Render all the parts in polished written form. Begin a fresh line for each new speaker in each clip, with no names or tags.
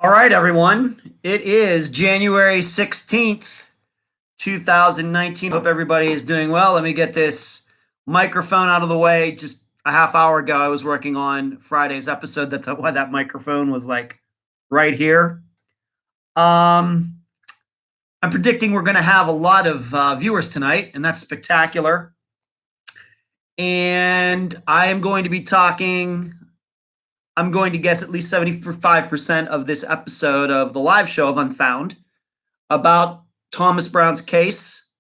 All right, everyone. It is January 16th, 2019. Hope everybody is doing well. Let me get this microphone out of the way. Just a half hour ago, I was working on Friday's episode. That's why that microphone was like right here. I'm predicting we're going to have a lot of viewers tonight, and that's spectacular. And I am going to be talking. I'm going to guess at least 75% of this episode of the live show of Unfound about Thomas Brown's case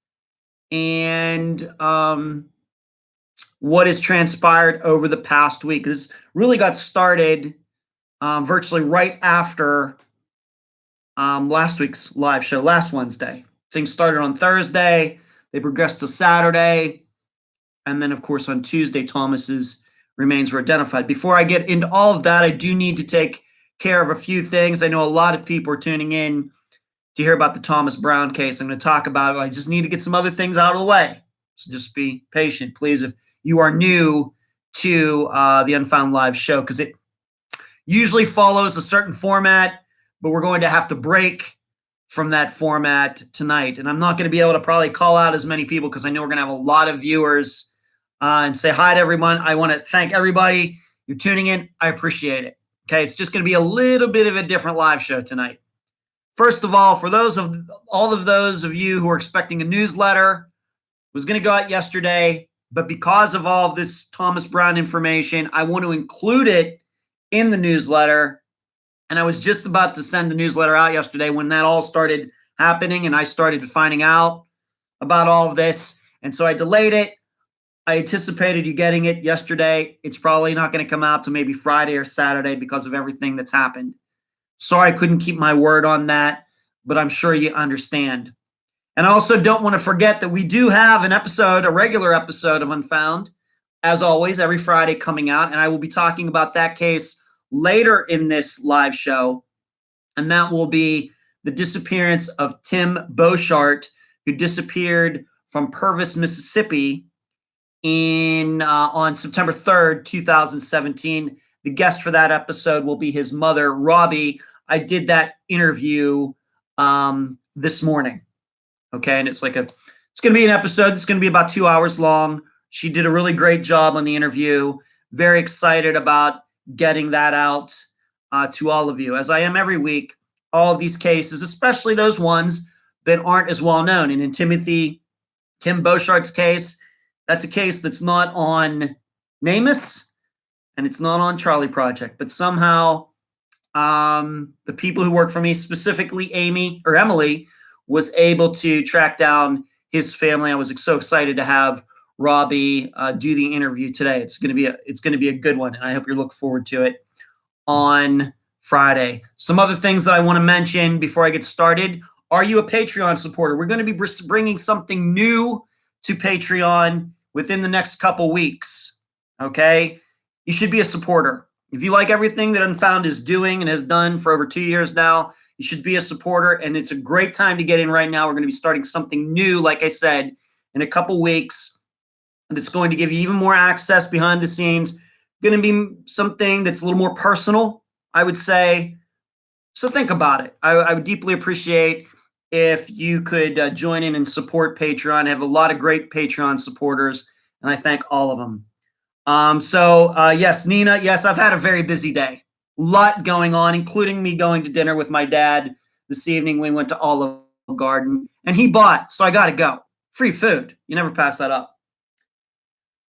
and what has transpired over the past week. This really got started virtually right after last week's live show, last Wednesday. Things started on Thursday. They progressed to Saturday. And then, of course, on Tuesday, Thomas's remains were identified. Before I get into all of that, I do need to take care of a few things. I know a lot of people are tuning in to hear about the Thomas Brown case. I'm going to talk about it. I just need to get some other things out of the way. So just be patient, please, if you are new to the Unfound Live show, because it usually follows a certain format, but we're going to have to break from that format tonight. And I'm not going to be able to probably call out as many people because I know we're going to have a lot of viewers and say hi to everyone. I want to thank everybody. You're tuning in. I appreciate it. Okay, it's just going to be a little bit of a different live show tonight. First of all, for all of those of you who are expecting a newsletter, it was going to go out yesterday, but because of all of this Thomas Brown information, I want to include it in the newsletter. And I was just about to send the newsletter out yesterday when that all started happening and I started finding out about all of this. And so I delayed it. I anticipated you getting it yesterday. It's probably not going to come out to maybe Friday or Saturday because of everything that's happened. Sorry I couldn't keep my word on that, but I'm sure you understand. And I also don't want to forget that we do have a regular episode of Unfound, as always, every Friday coming out. And I will be talking about that case later in this live show. And that will be the disappearance of Tim Beauchart, who disappeared from Purvis, Mississippi, on September 3rd, 2017. The guest for that episode will be his mother, Robbie. I did that interview this morning. Okay, and it's going to be an episode that's going to be about 2 hours long. She did a really great job on the interview. Very excited about getting that out to all of you, as I am every week. All of these cases, especially those ones that aren't as well known. And in Tim Beauchart's case, that's a case that's not on NamUs and it's not on Charlie Project, but somehow the people who work for me, specifically Emily, was able to track down his family. I was so excited to have Robbie do the interview today. It's going to be a good one, and I hope you look forward to it on Friday. Some other things that I want to mention before I get started. Are you a Patreon supporter? We're going to be bringing something new to Patreon within the next couple weeks, okay? You should be a supporter. If you like everything that Unfound is doing and has done for over 2 years now, you should be a supporter, and it's a great time to get in right now. We're going to be starting something new, like I said, in a couple weeks that's going to give you even more access behind the scenes. Going to be something that's a little more personal, I would say. So think about it. I would deeply appreciate if you could join in and support Patreon. I have a lot of great Patreon supporters, and I thank all of them. Yes, Nina, yes, I've had a very busy day. A lot going on, including me going to dinner with my dad this evening. We went to Olive Garden, and he bought, so I got to go. Free food. You never pass that up.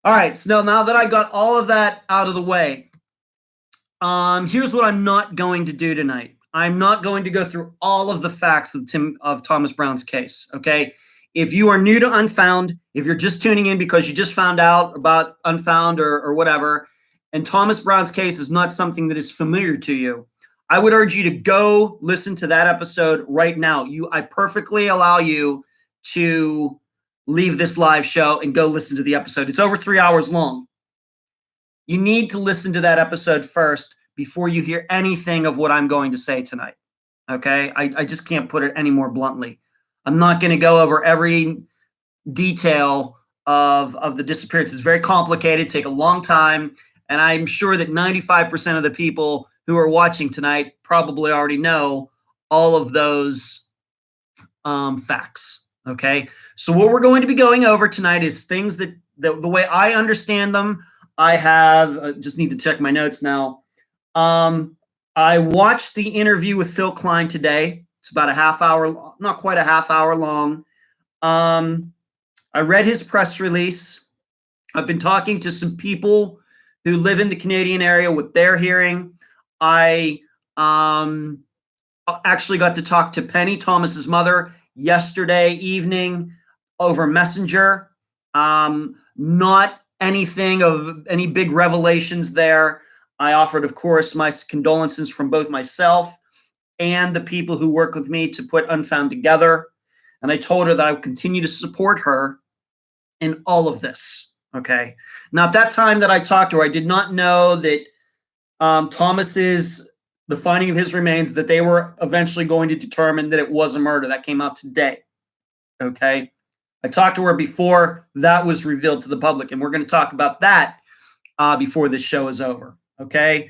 All right, so now that I got all of that out of the way, here's what I'm not going to do tonight. I'm not going to go through all of the facts of Thomas Brown's case, okay? If you are new to Unfound, if you're just tuning in because you just found out about Unfound or whatever, and Thomas Brown's case is not something that is familiar to you, I would urge you to go listen to that episode right now. I perfectly allow you to leave this live show and go listen to the episode. It's over 3 hours long. You need to listen to that episode first before you hear anything of what I'm going to say tonight, okay? I just can't put it any more bluntly. I'm not going to go over every detail of the disappearance. It's very complicated, take a long time, and I'm sure that 95% of the people who are watching tonight probably already know all of those facts. Okay. So what we're going to be going over tonight is things that the way I understand them. I have just need to check my notes now. I watched the interview with Phil Klein today. It's about a half hour, not quite a half hour long. I read his press release. I've been talking to some people who live in the Canadian area, what they're hearing. I actually got to talk to Penny, Thomas's mother, yesterday evening over Messenger. Not anything of any big revelations there. I offered, of course, my condolences from both myself and the people who work with me to put Unfound together. And I told her that I would continue to support her in all of this. Okay. Now, at that time that I talked to her, I did not know that the finding of his remains, that they were eventually going to determine that it was a murder. That came out today. Okay. I talked to her before that was revealed to the public, and we're going to talk about that before this show is over. Okay.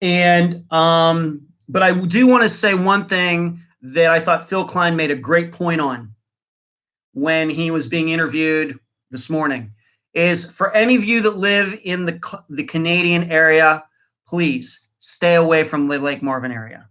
And, but I do want to say one thing that I thought Phil Klein made a great point on when he was being interviewed this morning is for any of you that live in the Canadian area, please stay away from the Lake Marvin area.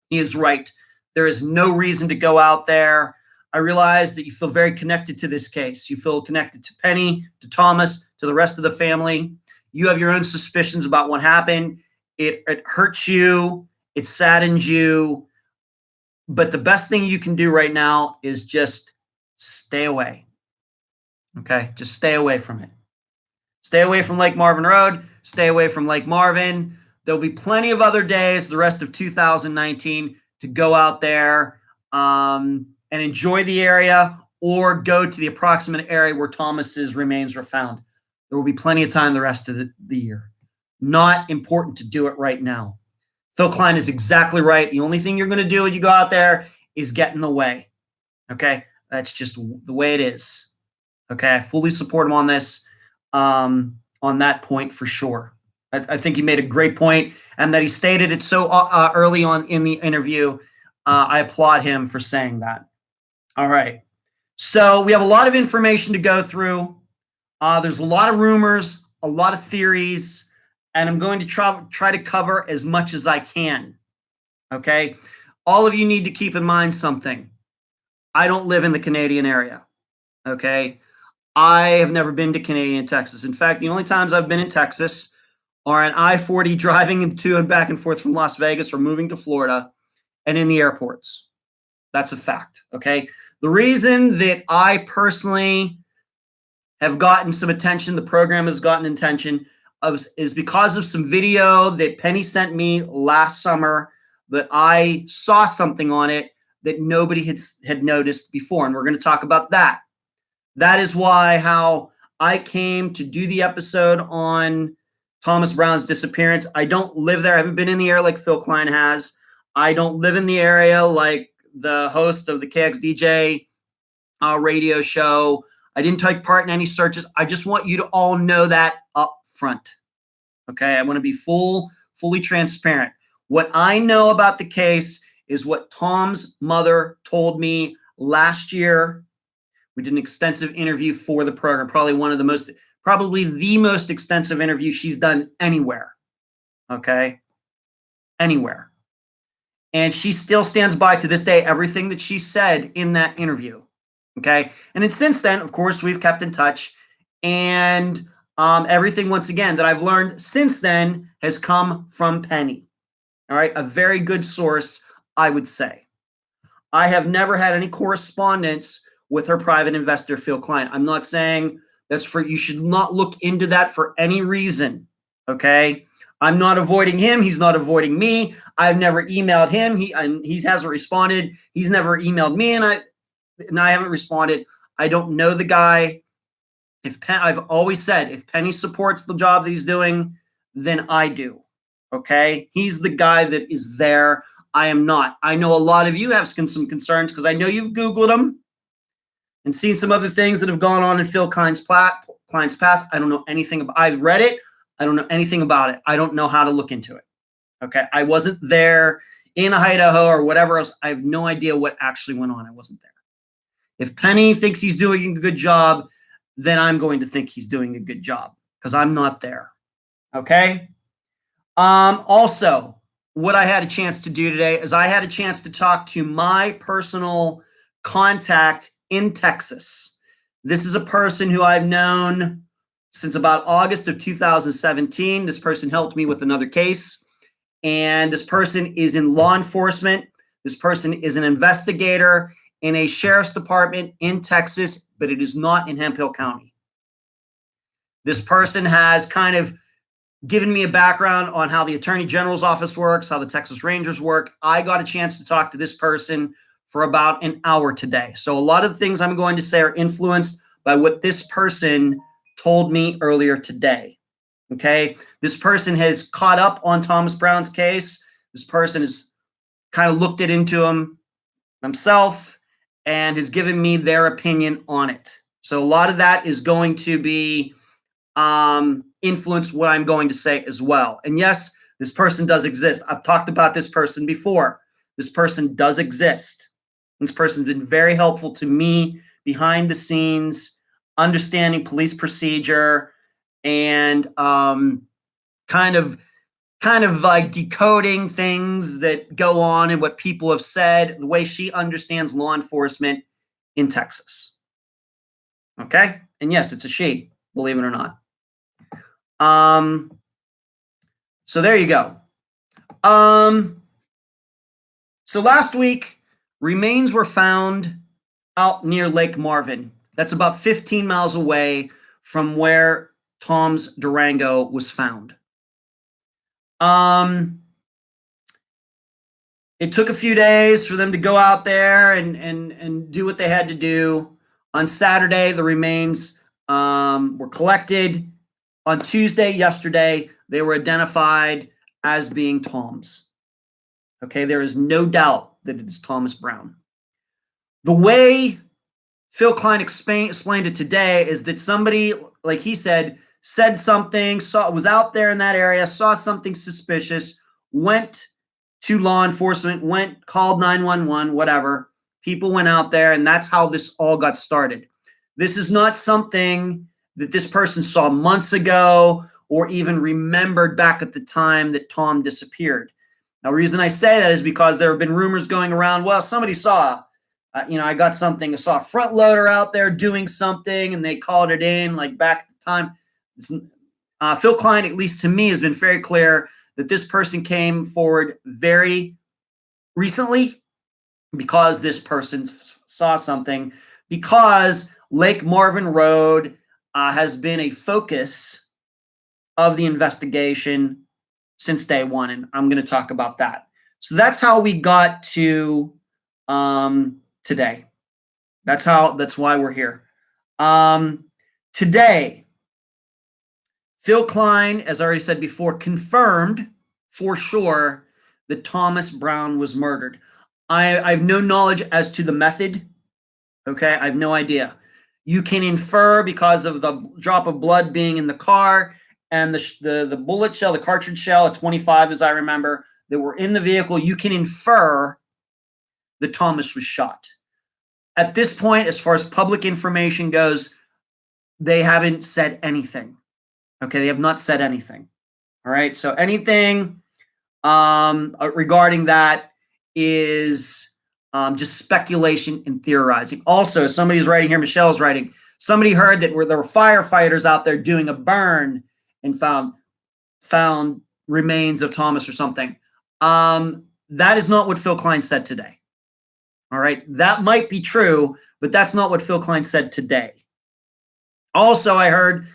He is right. There is no reason to go out there. I realize that you feel very connected to this case. You feel connected to Penny, to Thomas, to the rest of the family. You have your own suspicions about what happened. It hurts you. It saddens you. But the best thing you can do right now is just stay away. Okay? Just stay away from it. Stay away from Lake Marvin Road. Stay away from Lake Marvin. There'll be plenty of other days the rest of 2019 to go out there and enjoy the area, or go to the approximate area where Thomas's remains were found. There will be plenty of time the rest of the year. Not important to do it right now. Phil Klein is exactly right. The only thing you're going to do when you go out there is get in the way. Okay? That's just the way it is. Okay? I fully support him on this, on that point for sure. I think he made a great point, and that he stated it so early on in the interview. I applaud him for saying that. All right. So we have a lot of information to go through. There's a lot of rumors, a lot of theories, and I'm going to try to cover as much as I can. Okay? All of you need to keep in mind something. I don't live in the Canadian area. Okay? I have never been to Canadian Texas. In fact, the only times I've been in Texas are on I-40 driving to and back and forth from Las Vegas or moving to Florida, and in the airports. That's a fact. Okay? The reason that I personally have gotten some attention, the program has gotten attention, is because of some video that Penny sent me last summer, that I saw something on it that nobody had noticed before. And we're going to talk about that. That is how I came to do the episode on Thomas Brown's disappearance. I don't live there. I haven't been in the area like Phil Klein has. I don't live in the area like the host of the KXDJ radio show. I didn't take part in any searches. I just want you to all know that up front. Okay? I want to be fully transparent. What I know about the case is what Tom's mother told me last year. We did an extensive interview for the program, probably the most extensive interview she's done anywhere. Okay? Anywhere. And she still stands by to this day everything that she said in that interview. Okay? And then since then, of course, we've kept in touch. And everything, once again, that I've learned since then has come from Penny. All right? A very good source, I would say. I have never had any correspondence with her private investor, Phil Klein. I'm not saying you should not look into that for any reason. Okay? I'm not avoiding him. He's not avoiding me. I've never emailed him. He hasn't responded. He's never emailed me, and I haven't responded. I don't know the guy. I've always said, if Penny supports the job that he's doing, then I do. Okay? He's the guy that is there. I am not. I know a lot of you have some concerns because I know you've Googled him and seen some other things that have gone on in Phil Klein's past. I don't know anything about. I've read it. I don't know anything about it. I don't know how to look into it. Okay, I wasn't there in Idaho or whatever else. I have no idea what actually went on. I wasn't there. If Penny thinks he's doing a good job, then I'm going to think he's doing a good job because I'm not there. Okay. Also, what I had a chance to do today is I had a chance to talk to my personal contact in Texas. This is a person who I've known since about August of 2017. This person helped me with another case, and this person is in law enforcement. This person is an investigator in a sheriff's department in Texas, but it is not in Hemphill County. This person has kind of given me a background on how the Attorney General's office works, how the Texas Rangers work. I got a chance to talk to this person for about an hour today. So a lot of the things I'm going to say are influenced by what this person told me earlier today. Okay. This person has caught up on Thomas Brown's case. This person has kind of looked it into him themselves and has given me their opinion on it. So a lot of that is going to be influence what I'm going to say as well. And yes, this person does exist. I've talked about this person before. This person does exist. This person's been very helpful to me behind the scenes, understanding police procedure and kind of like decoding things that go on and what people have said, the way she understands law enforcement in Texas. Okay? And yes, it's a she, believe it or not. So there you go. So last week, remains were found out near Lake Marvin. That's about 15 miles away from where Tom's Durango was found. It took a few days for them to go out there and do what they had to do. On Saturday, the remains were collected. On Tuesday, yesterday, they were identified as being Tom's. Okay, there is no doubt that it is Thomas Brown. The way Phil Klein explained it today is that somebody, like he said something, was out there in that area, saw something suspicious, went to law enforcement, called 911, whatever. People went out there, and that's how this all got started. This is not something that this person saw months ago or even remembered back at the time that Tom disappeared. Now, the reason I say that is because there have been rumors going around, well, somebody saw, I saw a front loader out there doing something and they called it in like back at the time. Phil Klein, at least to me, has been very clear that this person came forward very recently because this person saw something, because Lake Marvin Road has been a focus of the investigation since day one, and I'm going to talk about that. So that's how we got to today. That's why we're here. Today, Phil Klein, as I already said before, confirmed for sure that Thomas Brown was murdered. I have no knowledge as to the method. Okay, I have no idea. You can infer because of the drop of blood being in the car and the bullet shell, the cartridge shell, a 25 as I remember, that were in the vehicle. You can infer that Thomas was shot. At this point, as far as public information goes, they haven't said anything. Okay, they have not said anything. All right, so anything regarding that is just speculation and theorizing. Also, somebody's writing here, Michelle's writing, somebody heard that there were firefighters out there doing a burn and found remains of Thomas or something. That is not what Phil Klein said today. All right, that might be true, but that's not what Phil Klein said today. Also, I heard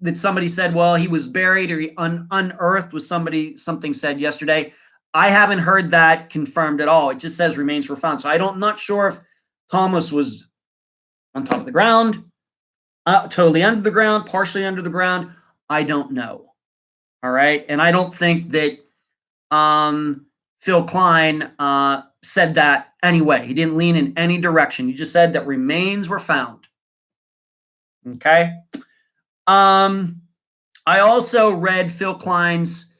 that somebody said, well, he was buried or he unearthed was something said yesterday. I haven't heard that confirmed at all. It just says remains were found. So I'm not sure if Thomas was on top of the ground, totally under the ground, partially under the ground. I don't know. All right. And I don't think that Phil Klein said that anyway. He didn't lean in any direction. He just said that remains were found. Okay. I also read Phil Klein's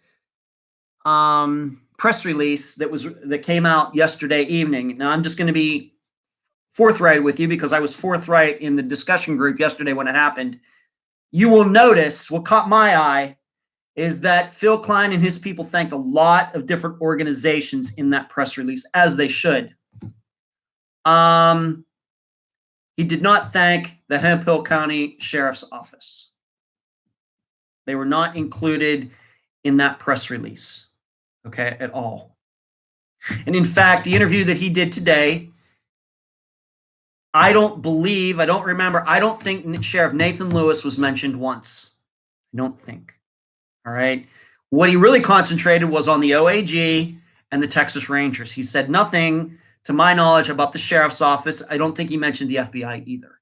press release that came out yesterday evening. Now, I'm just going to be forthright with you because I was forthright in the discussion group yesterday when it happened. You will notice what caught my eye is that Phil Klein and his people thanked a lot of different organizations in that press release, as they should. He did not thank the Hemphill County Sheriff's Office. They were not included in that press release, okay, at all. And in fact, the interview that he did today, I don't think Sheriff Nathan Lewis was mentioned once. I don't think. All right. What he really concentrated was on the OAG and the Texas Rangers. He said nothing, to my knowledge, about the sheriff's office. I don't think he mentioned the FBI either.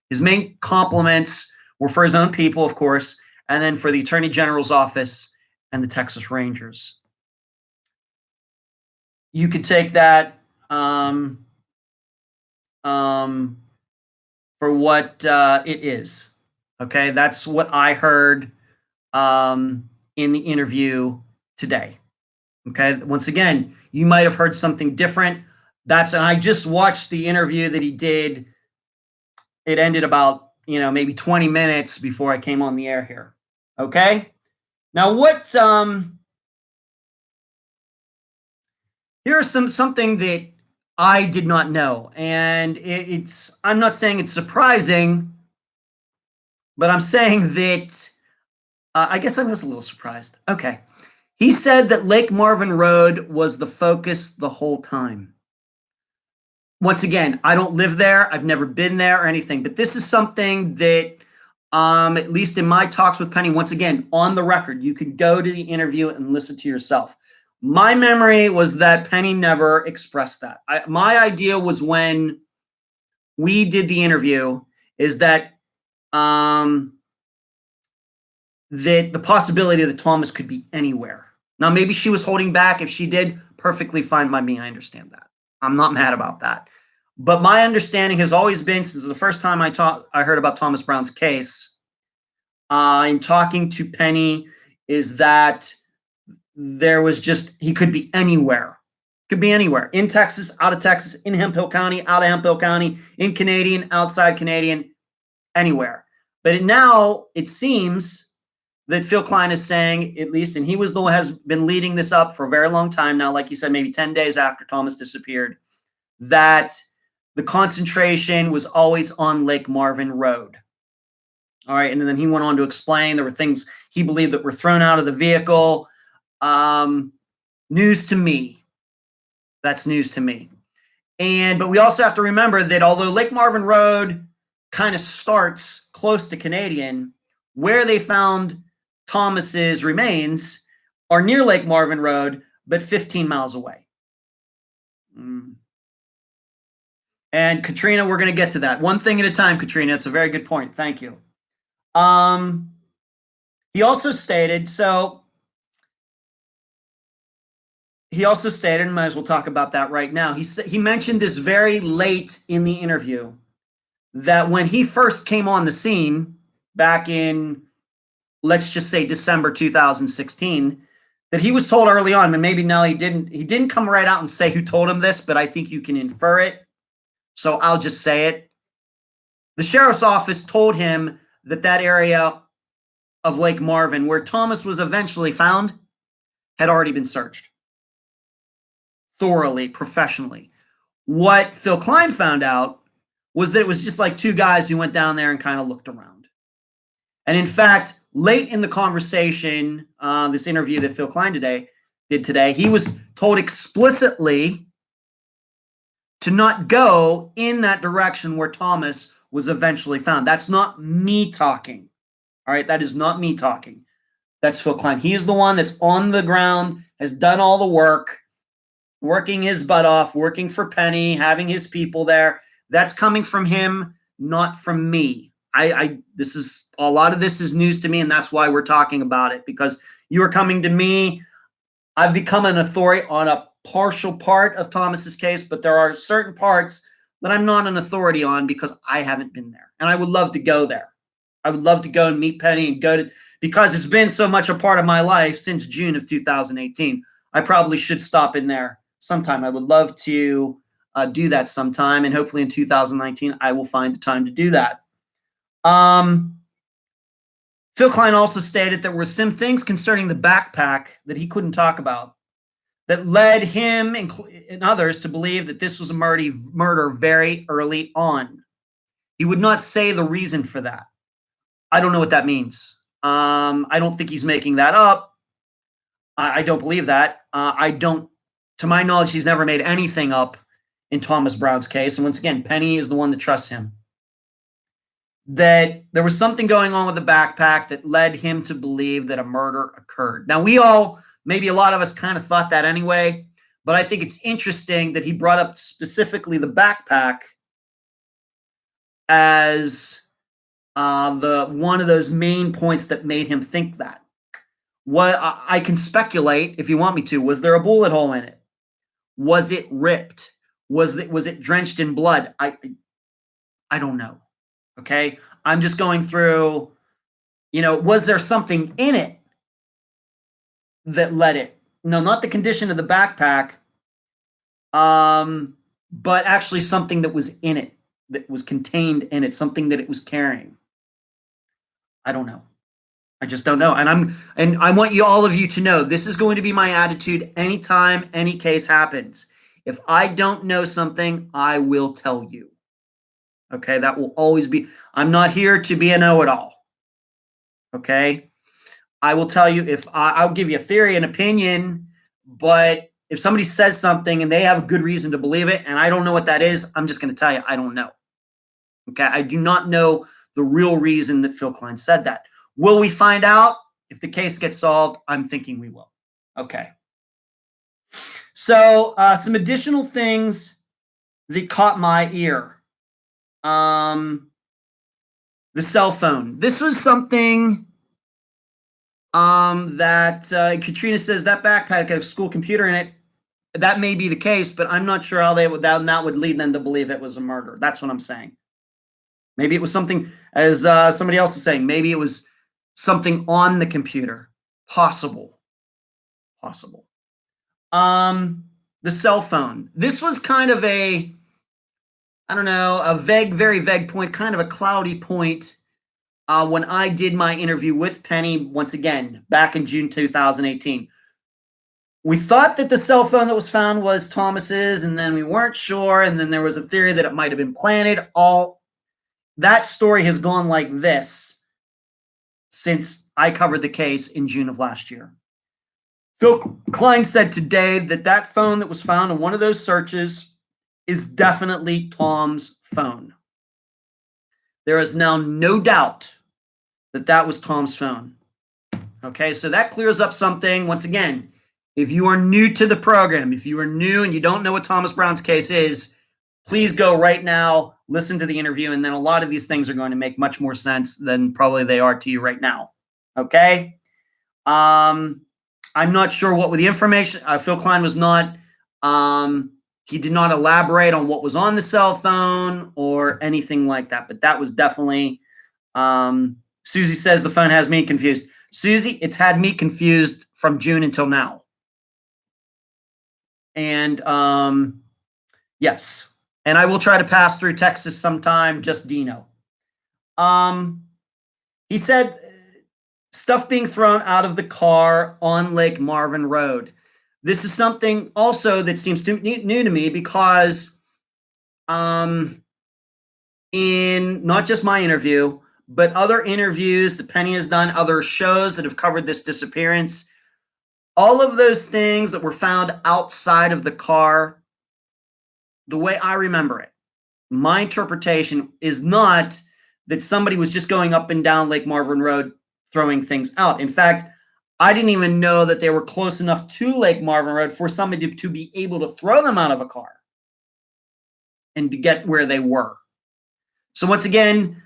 His main compliments were for his own people, of course, and then for the Attorney General's office and the Texas Rangers. You could take that for what it is. Okay, that's what I heard in the interview today. Okay, once again, you might have heard something different. And I just watched the interview that he did. It ended about, maybe 20 minutes before I came on the air here. Okay, now here's something that I did not know, and I'm not saying it's surprising, but I'm saying that I guess I was a little surprised. Okay. He said that Lake Marvin Road was the focus the whole time. Once again, I don't live there. I've never been there or anything, but this is something that, at least in my talks with Penny, once again, on the record, you could go to the interview and listen to yourself. My memory was that Penny never expressed that. My idea was when we did the interview is that the possibility that Thomas could be anywhere. Now, maybe she was holding back. If she did, perfectly fine by me. I understand that. I'm not mad about that. But my understanding has always been, since the first time I heard about Thomas Brown's case, in talking to Penny, is that there was he could be anywhere. Could be anywhere. In Texas, out of Texas, in Hemphill County, out of Hemphill County, in Canadian, outside Canadian, anywhere. But now it seems that Phil Klein is saying, at least, and he has been leading this up for a very long time now, like you said, maybe 10 days after Thomas disappeared, that the concentration was always on Lake Marvin Road. All right, and then he went on to explain there were things he believed that were thrown out of the vehicle. News to me. That's news to me. But we also have to remember that although Lake Marvin Road kind of starts close to Canadian, where they found Thomas's remains are near Lake Marvin Road, but 15 miles away. And Katrina, we're going to get to that. One thing at a time, Katrina. It's a very good point. Thank you. He also stated, and might as well talk about that right now. He mentioned this very late in the interview, that when he first came on the scene back in, let's just say, December 2016, that he was told early on, and maybe now he didn't come right out and say who told him this, but I think you can infer it. So I'll just say it. The sheriff's office told him that area of Lake Marvin, where Thomas was eventually found, had already been searched thoroughly, professionally. What Phil Klein found out was that it was just like two guys who went down there and kind of looked around. And in fact, late in the conversation, this interview that Phil Klein did today, he was told explicitly to not go in that direction where Thomas was eventually found. That's not me talking. All right, that is not me talking. That's Phil Klein. He is the one that's on the ground, has done all the work, working his butt off, working for Penny, having his people there. That's coming from him, not from me. This is a lot of this is news to me, and that's why we're talking about it, because you are coming to me. I've become an authority on a partial part of Thomas's case, but there are certain parts that I'm not an authority on because I haven't been there, and I would love to go there. I would love to go and meet Penny and go to, because it's been so much a part of my life since June of 2018. I probably should stop in there sometime. I would love to do that sometime, and hopefully in 2019 I will find the time to do that. Phil Klein also stated there were some things concerning the backpack that he couldn't talk about that led him and others to believe that this was a murder very early on. He would not say the reason for that. I don't know what that means. I don't think he's making that up. I don't believe that. To my knowledge, he's never made anything up in Thomas Brown's case. And once again, Penny is the one that trusts him. That there was something going on with the backpack that led him to believe that a murder occurred. Now, we all, maybe a lot of us kind of thought that anyway, but I think it's interesting that he brought up specifically the backpack as one of those main points that made him think that. What I can speculate, if you want me to, was there a bullet hole in it? Was it ripped? Was it drenched in blood? I don't know. Okay, I'm just going through, was there something in it that led it? No, not the condition of the backpack, but actually something that was in it, that was contained in it, something that it was carrying. I don't know. I just don't know. And I want all of you to know, this is going to be my attitude anytime any case happens. If I don't know something, I will tell you. Okay, that will always be. I'm not here to be a know-it-all. Okay, I will tell you if I'll give you a theory and opinion, but if somebody says something and they have a good reason to believe it, and I don't know what that is, I'm just going to tell you I don't know. Okay, I do not know the real reason that Phil Klein said that. Will we find out if the case gets solved? I'm thinking we will. Okay. So some additional things that caught my ear. The cell phone. This was something that Katrina says that backpack had a school computer in it. That may be the case, but I'm not sure how that would lead them to believe it was a murder. That's what I'm saying. Maybe it was something, as somebody else is saying, maybe it was something on the computer. Possible. The cell phone. This was kind of a vague, very vague point, kind of a cloudy point when I did my interview with Penny, once again, back in June 2018. We thought that the cell phone that was found was Thomas's, and then we weren't sure, and then there was a theory that it might have been planted. All that story has gone like this since I covered the case in June of last year. Phil Klein said today that phone that was found in one of those searches is definitely Tom's phone. There is now no doubt that was Tom's phone. Okay, so that clears up something. Once again, if you are new to the program, if you are new and you don't know what Thomas Brown's case is, please go right now, listen to the interview, and then a lot of these things are going to make much more sense than probably they are to you right now. Okay? I'm not sure what the information, Phil Klein was not, he did not elaborate on what was on the cell phone or anything like that, but that was definitely, Susie says the phone has me confused. Susie, it's had me confused from June until now. And yes, and I will try to pass through Texas sometime, just Dino. He said stuff being thrown out of the car on Lake Marvin Road. This is something also that seems new to me because in not just my interview, but other interviews that Penny has done, other shows that have covered this disappearance, all of those things that were found outside of the car, the way I remember it, my interpretation is not that somebody was just going up and down Lake Marvin Road throwing things out. In fact, I didn't even know that they were close enough to Lake Marvin Road for somebody to be able to throw them out of a car and to get where they were. So once again,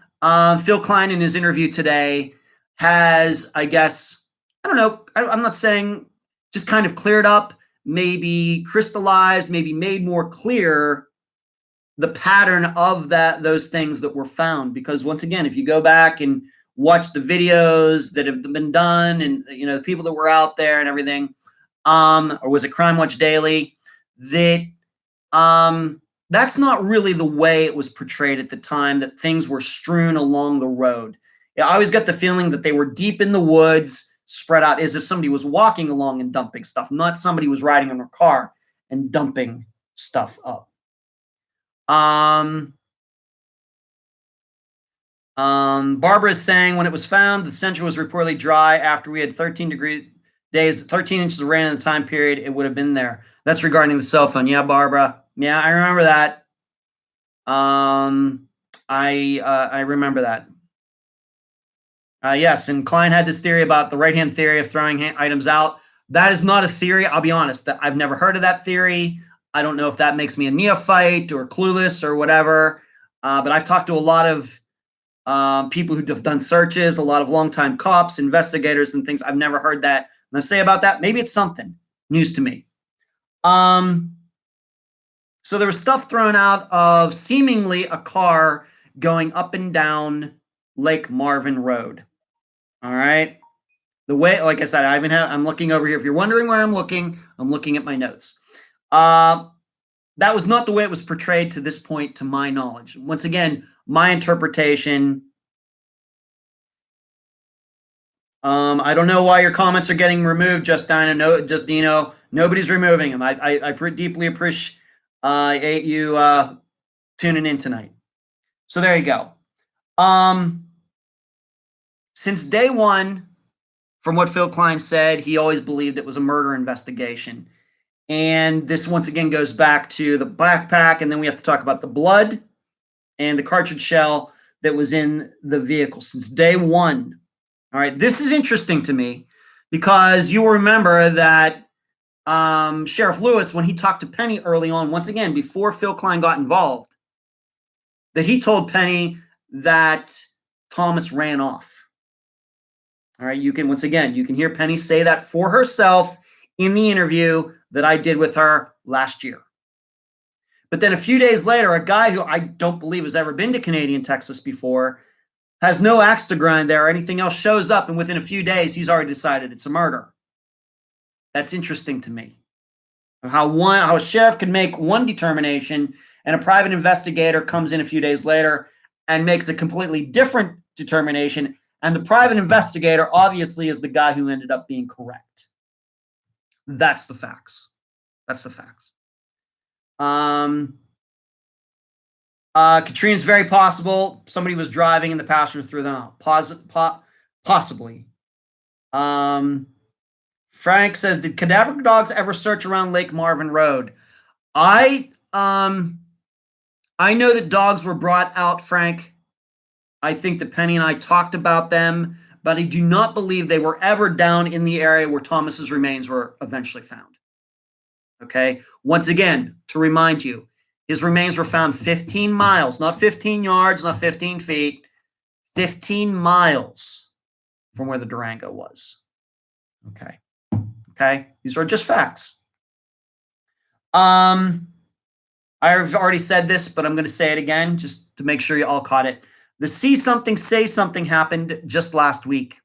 Phil Klein in his interview today has, I guess, I don't know, I'm not saying just kind of cleared up, maybe crystallized, maybe made more clear the pattern of those things that were found. Because once again, if you go back and watched the videos that have been done and, you know, the people that were out there and everything, or was it Crime Watch Daily, that that's not really the way it was portrayed at the time, that things were strewn along the road. Yeah, I always got the feeling that they were deep in the woods, spread out, as if somebody was walking along and dumping stuff, not somebody was riding in a car and dumping stuff up. Barbara is saying, when it was found, the central was reportedly dry after we had 13 inches of rain in the time period. It would have been there. That's regarding the cell phone. Yeah, Barbara. Yeah, I remember that. I remember that. Yes, and Klein had this theory about the right-hand theory of throwing items out. That is not a theory. I'll be honest. I've never heard of that theory. I don't know if that makes me a neophyte or clueless or whatever. But I've talked to a lot of people who have done searches, a lot of longtime cops, investigators, and things. I've never heard that. And I say about that, maybe it's something news to me. So there was stuff thrown out of seemingly a car going up and down Lake Marvin Road. All right. The way, like I said, I'm looking over here. If you're wondering where I'm looking at my notes. That was not the way it was portrayed to this point, to my knowledge. Once again, my interpretation. I don't know why your comments are getting removed, Justino. Nobody's removing them. I deeply appreciate you tuning in tonight. So there you go. Since day one, from what Phil Klein said, he always believed it was a murder investigation. And this once again goes back to the backpack, and then we have to talk about the blood and the cartridge shell that was in the vehicle since day one. All right, this is interesting to me because you will remember that Sheriff Lewis, when he talked to Penny early on, once again, before Phil Klein got involved, that he told Penny that Thomas ran off. All right, you can hear Penny say that for herself in the interview that I did with her last year. But then a few days later, a guy who I don't believe has ever been to Canadian Texas before, has no axe to grind there or anything else, shows up, and within a few days, he's already decided it's a murder. That's interesting to me. How a sheriff can make one determination and a private investigator comes in a few days later and makes a completely different determination, and the private investigator obviously is the guy who ended up being correct. That's the facts. That's the facts. Katrina's very possible. Somebody was driving and the passenger threw them out. Possibly. Frank says, did cadaver dogs ever search around Lake Marvin Road? I know that dogs were brought out, Frank. I think that Penny and I talked about them, but I do not believe they were ever down in the area where Thomas's remains were eventually found. Okay. Once again, to remind you, his remains were found 15 miles, not 15 yards, not 15 feet, 15 miles from where the Durango was. Okay. Okay. These are just facts. I've already said this, but I'm going to say it again just to make sure you all caught it. The see something, say something happened just last week,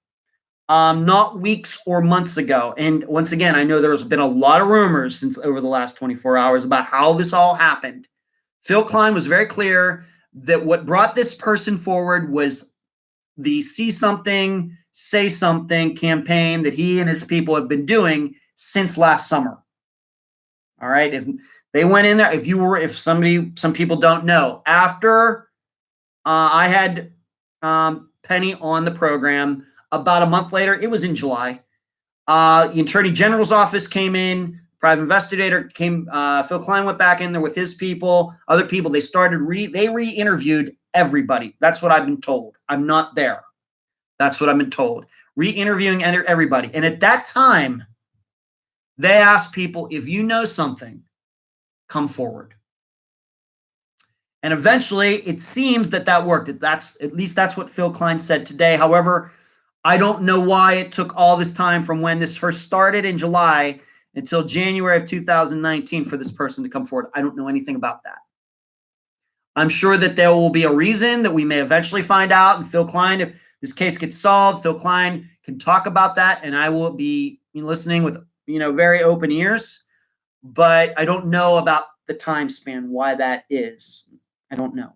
not weeks or months ago. And once again, I know there's been a lot of rumors since over the last 24 hours about how this all happened. Phil Klein was very clear that what brought this person forward was the see something, say something campaign that he and his people have been doing since last summer. All right. If they went in there, some people don't know, after I had Penny on the program, about a month later, it was in July, the Attorney General's office came in, private investigator came, Phil Klein went back in there with his people, other people. They they re-interviewed everybody. That's what I've been told. I'm not there. That's what I've been told. Re-interviewing everybody. And at that time, they asked people, if you know something, come forward. And eventually, it seems that worked. At least that's what Phil Klein said today. However, I don't know why it took all this time from when this first started in July until January of 2019 for this person to come forward. I don't know anything about that. I'm sure that there will be a reason that we may eventually find out. And Phil Klein, if this case gets solved, Phil Klein can talk about that, and I will be listening with very open ears. But I don't know about the time span, why that is. I don't know.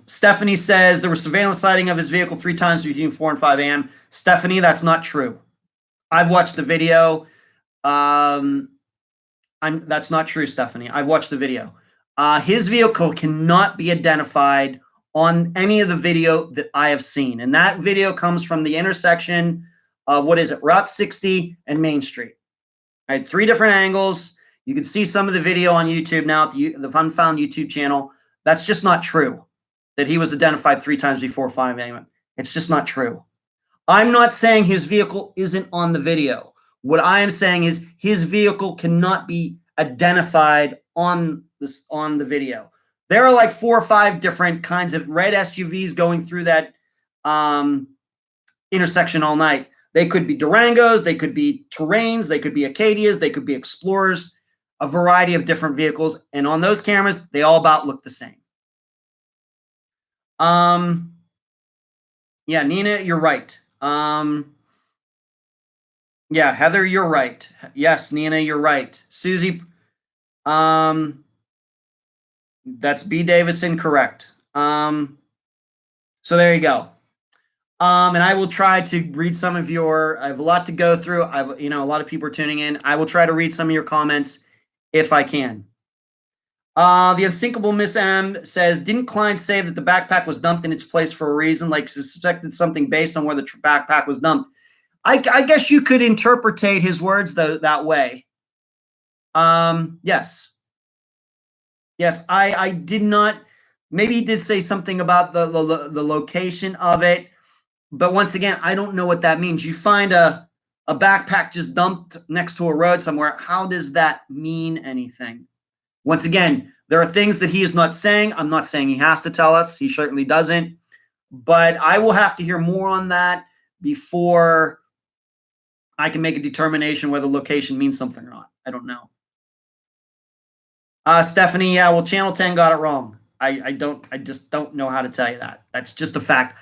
Stephanie says there was surveillance sighting of his vehicle 3 times between 4 and 5 a.m. Stephanie, that's not true. I've watched the video. That's not true, Stephanie. I've watched the video. His vehicle cannot be identified on any of the video that I have seen. And that video comes from the intersection of, Route 60 and Main Street. I had 3 different angles. You can see some of the video on YouTube now at the Unfound YouTube channel. That's just not true, that he was identified 3 times before 5 a.m. It's just not true. I'm not saying his vehicle isn't on the video. What I am saying is his vehicle cannot be identified on the video. There are like 4 or 5 different kinds of red SUVs going through that intersection all night. They could be Durangos, they could be Terrains, they could be Acadias, they could be Explorers, a variety of different vehicles. And on those cameras, they all about look the same. Yeah, Nina, you're right. Yeah, Heather, you're right. Yes, Nina, you're right. Susie, that's B. Davison, correct. So there you go. And I will try to read some of your, I have a lot to go through. A lot of people are tuning in. I will try to read some of your comments if I can. The Unsinkable Miss M says, didn't Klein say that the backpack was dumped in its place for a reason, like suspected something based on where the backpack was dumped? I guess you could interpretate his words that way. Yes. Yes, I did not. Maybe he did say something about the location of it. But once again, I don't know what that means. You find a backpack just dumped next to a road somewhere. How does that mean anything? Once again, there are things that he is not saying. I'm not saying he has to tell us. He certainly doesn't. But I will have to hear more on that before I can make a determination whether location means something or not. I don't know. Stephanie, yeah, well, Channel 10 got it wrong. I just don't know how to tell you that. That's just a fact.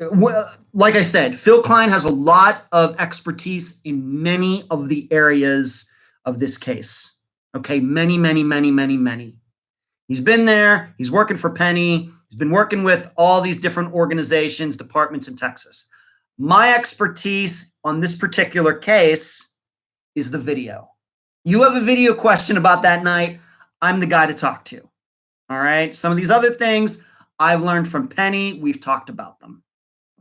Like I said, Phil Klein has a lot of expertise in many of the areas of this case. Okay, many. He's been there. He's working for Penny. He's been working with all these different organizations, departments in Texas. My expertise on this particular case is the video. You have a video question about that night, I'm the guy to talk to. All right. Some of these other things I've learned from Penny. We've talked about them.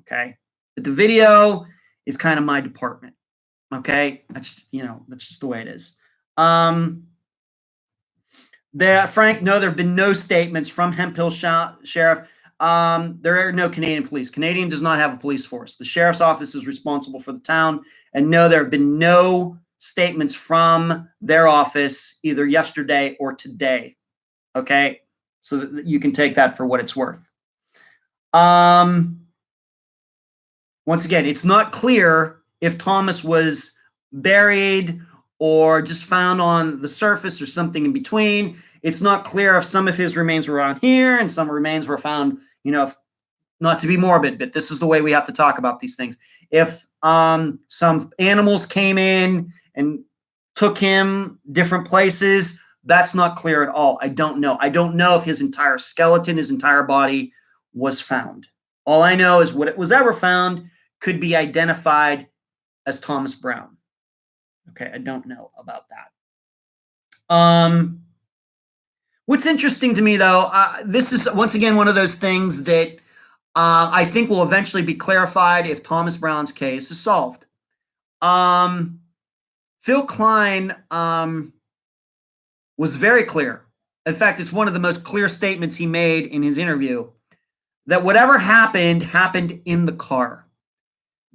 Okay. But the video is kind of my department. Okay. That's just the way it is. Frank, no, there have been no statements from Hemphill Sheriff. There are no Canadian police. Canadian does not have a police force. The sheriff's office is responsible for the town. And no, there have been no statements from their office either yesterday or today. Okay. So that you can take that for what it's worth. Once again, it's not clear if Thomas was buried or just found on the surface or something in between. It's not clear if some of his remains were around here and some remains were found, not to be morbid, but this is the way we have to talk about these things. If some animals came in and took him different places, that's not clear at all. I don't know. I don't know if his entire skeleton, his entire body was found. All I know is what it was ever found could be identified as Thomas Brown. Okay, I don't know about that. What's interesting to me, though, this is, once again, one of those things that I think will eventually be clarified if Thomas Brown's case is solved. Phil Klein was very clear. In fact, it's one of the most clear statements he made in his interview, that whatever happened in the car.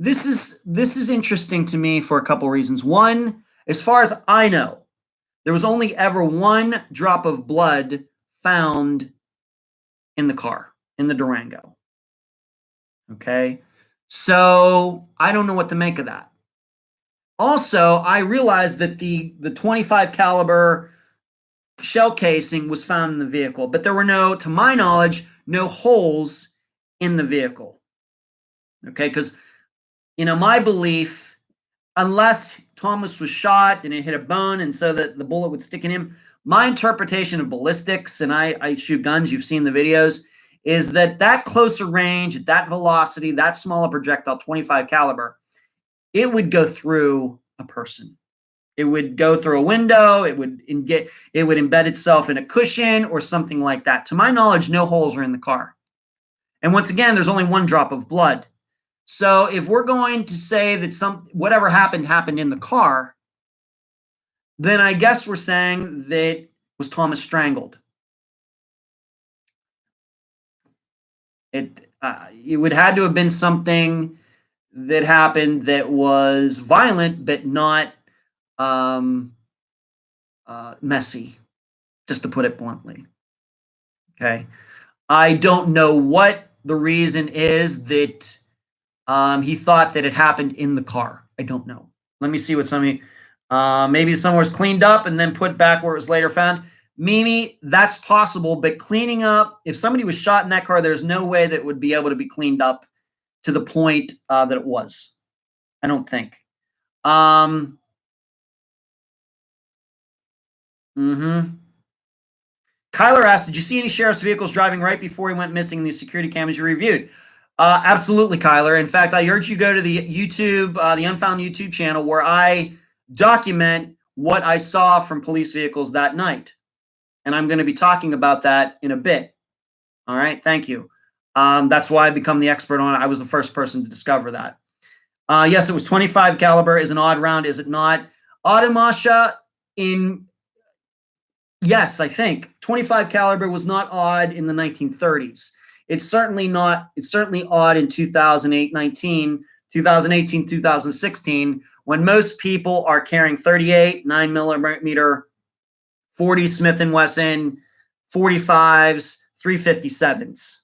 This is interesting to me for a couple reasons. One, as far as I know, there was only ever one drop of blood found in the car, in the Durango. Okay, so I don't know what to make of that. Also, I realized that the 25 caliber shell casing was found in the vehicle, but there were no, to my knowledge, no holes in the vehicle. Okay, because my belief, unless Thomas was shot and it hit a bone and so that the bullet would stick in him, my interpretation of ballistics, and I shoot guns, you've seen the videos, is that closer range, at that velocity, that smaller projectile, 25 caliber, it would go through a person. It would go through a window. It would embed itself in a cushion or something like that. To my knowledge, no holes are in the car. And once again, there's only one drop of blood. So if we're going to say that whatever happened in the car, then I guess we're saying that was Thomas strangled. It would had to have been something that happened that was violent, but not messy, just to put it bluntly. Okay. I don't know what the reason is that he thought that it happened in the car. I don't know. Let me see what maybe somewhere was cleaned up and then put back where it was later found. Mimi, that's possible, but cleaning up, if somebody was shot in that car, there's no way that would be able to be cleaned up to the point that it was. I don't think. Kyler asked, did you see any sheriff's vehicles driving right before he went missing in the security cameras you reviewed? Absolutely, Kyler. In fact, I urge you to go to the YouTube, the Unfound YouTube channel, where I document what I saw from police vehicles that night. And I'm going to be talking about that in a bit. All right, thank you. That's why I become the expert on it. I was the first person to discover that. Yes, it was 25 caliber. Is an odd round, is it not? Audamasha, yes, I think 25 caliber was not odd in the 1930s. It's certainly odd in 2018, 2016, when most people are carrying 38, 9mm, 40 Smith & Wesson, 45s, 357s.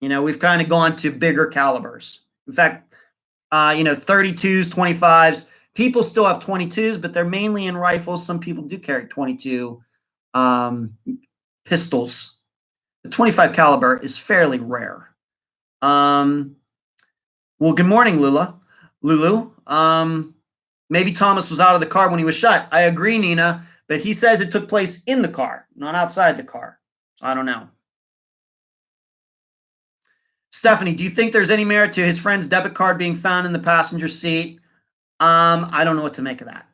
We've kind of gone to bigger calibers. In fact, 32s, 25s. People still have 22s, but they're mainly in rifles. Some people do carry 22 pistols. The 25 caliber is fairly rare. Well, good morning, Lulu. Maybe Thomas was out of the car when he was shot. I agree, Nina, but he says it took place in the car, not outside the car. I don't know. Stephanie, do you think there's any merit to his friend's debit card being found in the passenger seat? I don't know what to make of that.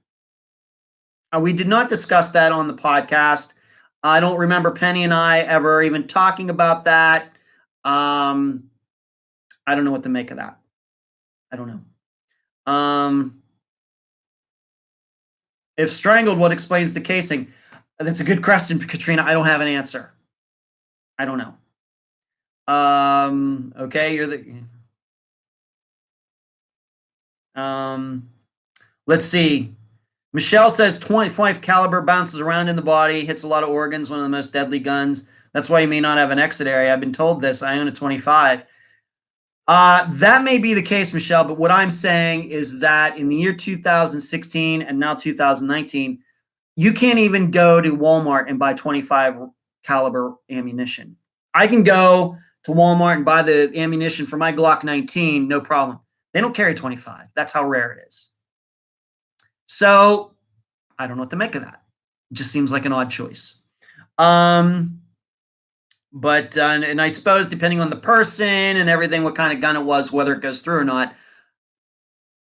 We did not discuss that on the podcast. I don't remember Penny and I ever even talking about that. I don't know what to make of that. I don't know. If strangled, what explains the casing? That's a good question, Katrina. I don't have an answer. I don't know. Okay, let's see. Michelle says 25 caliber bounces around in the body, hits a lot of organs, one of the most deadly guns. That's why you may not have an exit area. I've been told this. I own a 25. That may be the case, Michelle, but what I'm saying is that in the year 2016 and now 2019, you can't even go to Walmart and buy 25 caliber ammunition. I can go to Walmart and buy the ammunition for my Glock 19, no problem. They don't carry 25. That's how rare it is. So I don't know what to make of that. It just seems like an odd choice. But and I suppose depending on the person and everything, what kind of gun it was, whether it goes through or not,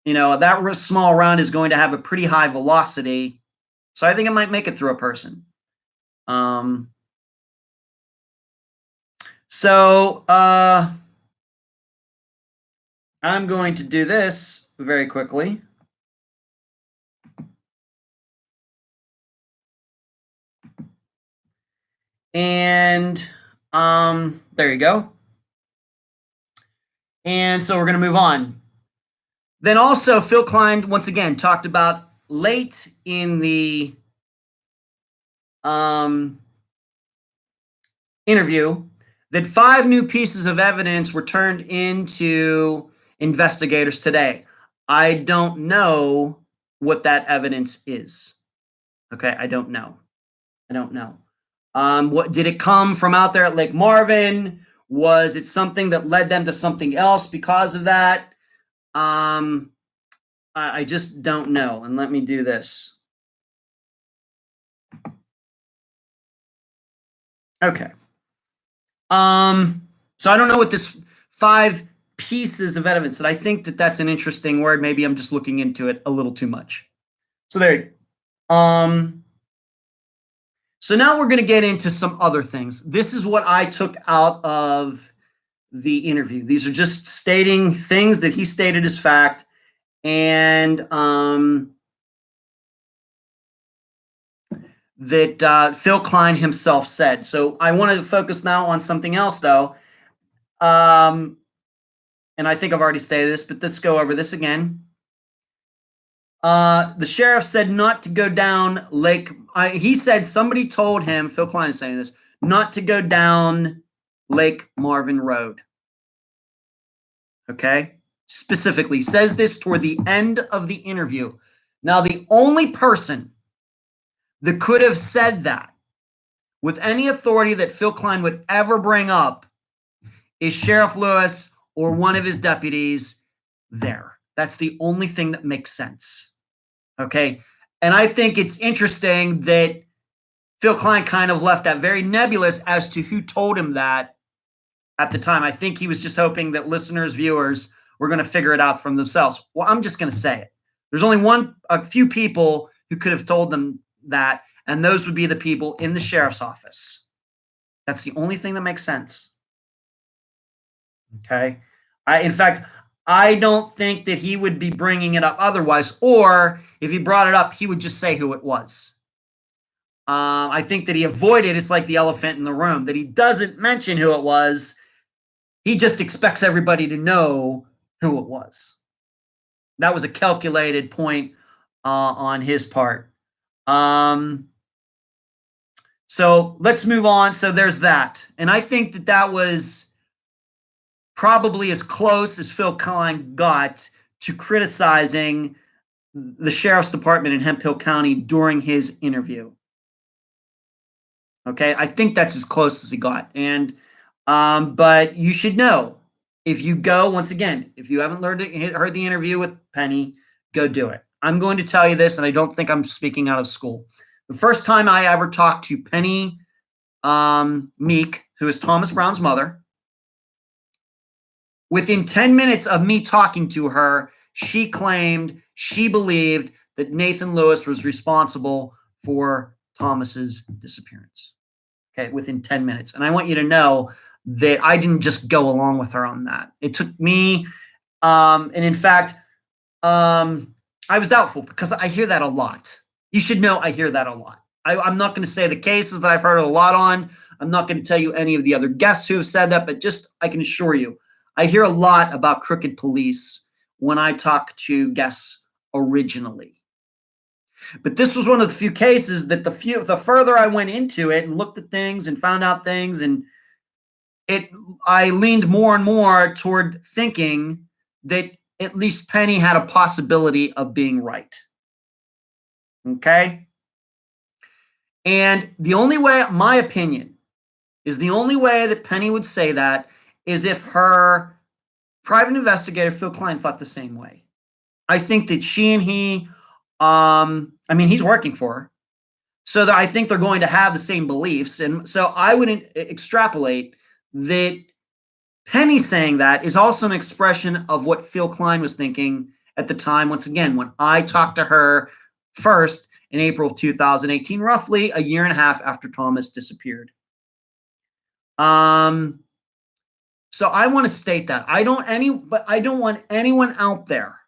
that small round is going to have a pretty high velocity. So I think it might make it through a person. So I'm going to do this very quickly. And there you go. And so we're going to move on. Then also Phil Klein, once again, talked about late in the interview that 5 new pieces of evidence were turned into investigators today. I don't know what that evidence is. Okay, I don't know. I don't know. What did it come from out there at Lake Marvin? Was it something that led them to something else because of that? Um, I just don't know. And let me do this. Okay. So I don't know what this 5 pieces of evidence, and I think that that's an interesting word. Maybe I'm just looking into it a little too much. So there you go. So now we're going to get into some other things. This is what I took out of the interview. These are just stating things that he stated as fact, and that Phil Klein himself said. So I want to focus now on something else, though. And I think I've already stated this, but let's go over this again. The sheriff said not to go down Lake. He said somebody told him, Phil Klein is saying this, not to go down Lake Marvin Road. Okay? Specifically, says this toward the end of the interview. Now, the only person that could have said that with any authority that Phil Klein would ever bring up is Sheriff Lewis or one of his deputies there. That's the only thing that makes sense. Okay. And I think it's interesting that Phil Klein kind of left that very nebulous as to who told him that at the time. I think he was just hoping that listeners, viewers were going to figure it out from themselves. Well, I'm just going to say it. There's only a few people who could have told them that, and those would be the people in the sheriff's office. That's the only thing that makes sense. Okay. In fact, I don't think that he would be bringing it up otherwise, or if he brought it up, he would just say who it was. I think that he avoided, it's like the elephant in the room, that he doesn't mention who it was. He just expects everybody to know who it was. That was a calculated point on his part. So let's move on. So there's that. And I think that that was probably as close as Phil Klein got to criticizing the sheriff's department in Hemphill County during his interview. Okay, I think that's as close as he got. And but you should know, if you go, once again, if you haven't heard the interview with Penny, go do it. I'm going to tell you this, and I don't think I'm speaking out of school. The first time I ever talked to Penny Meek, who is Thomas Brown's mother, within 10 minutes of me talking to her, she claimed she believed that Nathan Lewis was responsible for Thomas's disappearance. Okay, within 10 minutes. And I want you to know that I didn't just go along with her on that. It took me, and in fact, I was doubtful because I hear that a lot. You should know I hear that a lot. I'm not going to say the cases that I've heard a lot on. I'm not going to tell you any of the other guests who have said that, but just I can assure you, I hear a lot about crooked police when I talk to guests originally. But this was one of the few cases that the further I went into it and looked at things and found out things, and I leaned more and more toward thinking that at least Penny had a possibility of being right. Okay? And the only way, my opinion, is the only way that Penny would say that is if her private investigator, Phil Klein, thought the same way. I think that she and he, he's working for her. So that I think they're going to have the same beliefs. And so I would extrapolate that Penny saying that is also an expression of what Phil Klein was thinking at the time. Once again, when I talked to her first in April of 2018, roughly a year and a half after Thomas disappeared. So I want to state that I don't want anyone out there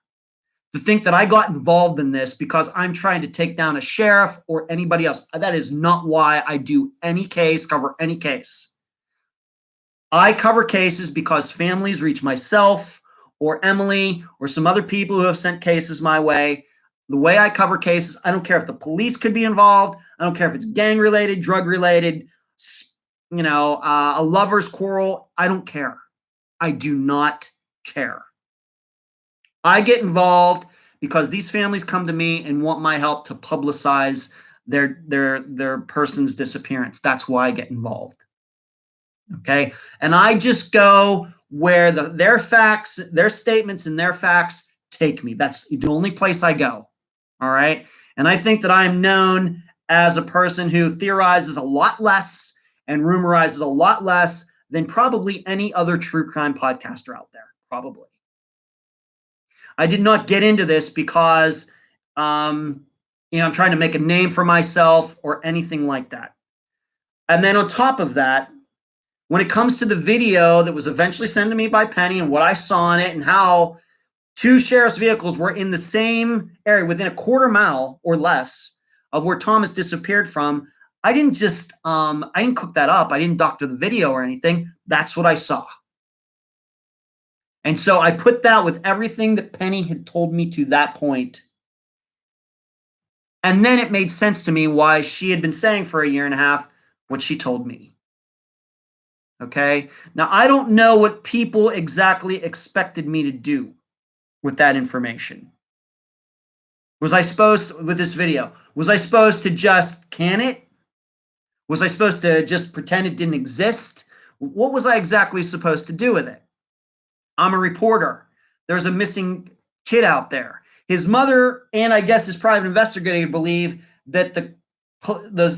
to think that I got involved in this because I'm trying to take down a sheriff or anybody else. That is not why I do cover any case. I cover cases because families reach myself or Emily or some other people who have sent cases my way. The way I cover cases, I don't care if the police could be involved. I don't care if it's gang related, drug related, a lover's quarrel. I don't care. I do not care. I get involved because these families come to me and want my help to publicize their person's disappearance. That's why I get involved. Okay. And I just go where their facts, their statements and their facts take me. That's the only place I go. All right. And I think that I'm known as a person who theorizes a lot less and rumorizes a lot less than probably any other true crime podcaster out there. Probably. I did not get into this because, I'm trying to make a name for myself or anything like that. And then on top of that, when it comes to the video that was eventually sent to me by Penny and what I saw in it and how two sheriff's vehicles were in the same area within a quarter mile or less of where Thomas disappeared from, I didn't cook that up. I didn't doctor the video or anything. That's what I saw. And so I put that with everything that Penny had told me to that point. And then it made sense to me why she had been saying for a year and a half what she told me. Okay. Now, I don't know what people exactly expected me to do with that information. Was I supposed to, with this video, was I supposed to just can it? Was I supposed to just pretend it didn't exist? What was I exactly supposed to do with it? I'm a reporter. There's a missing kid out there. His mother and I guess his private investigator believe that the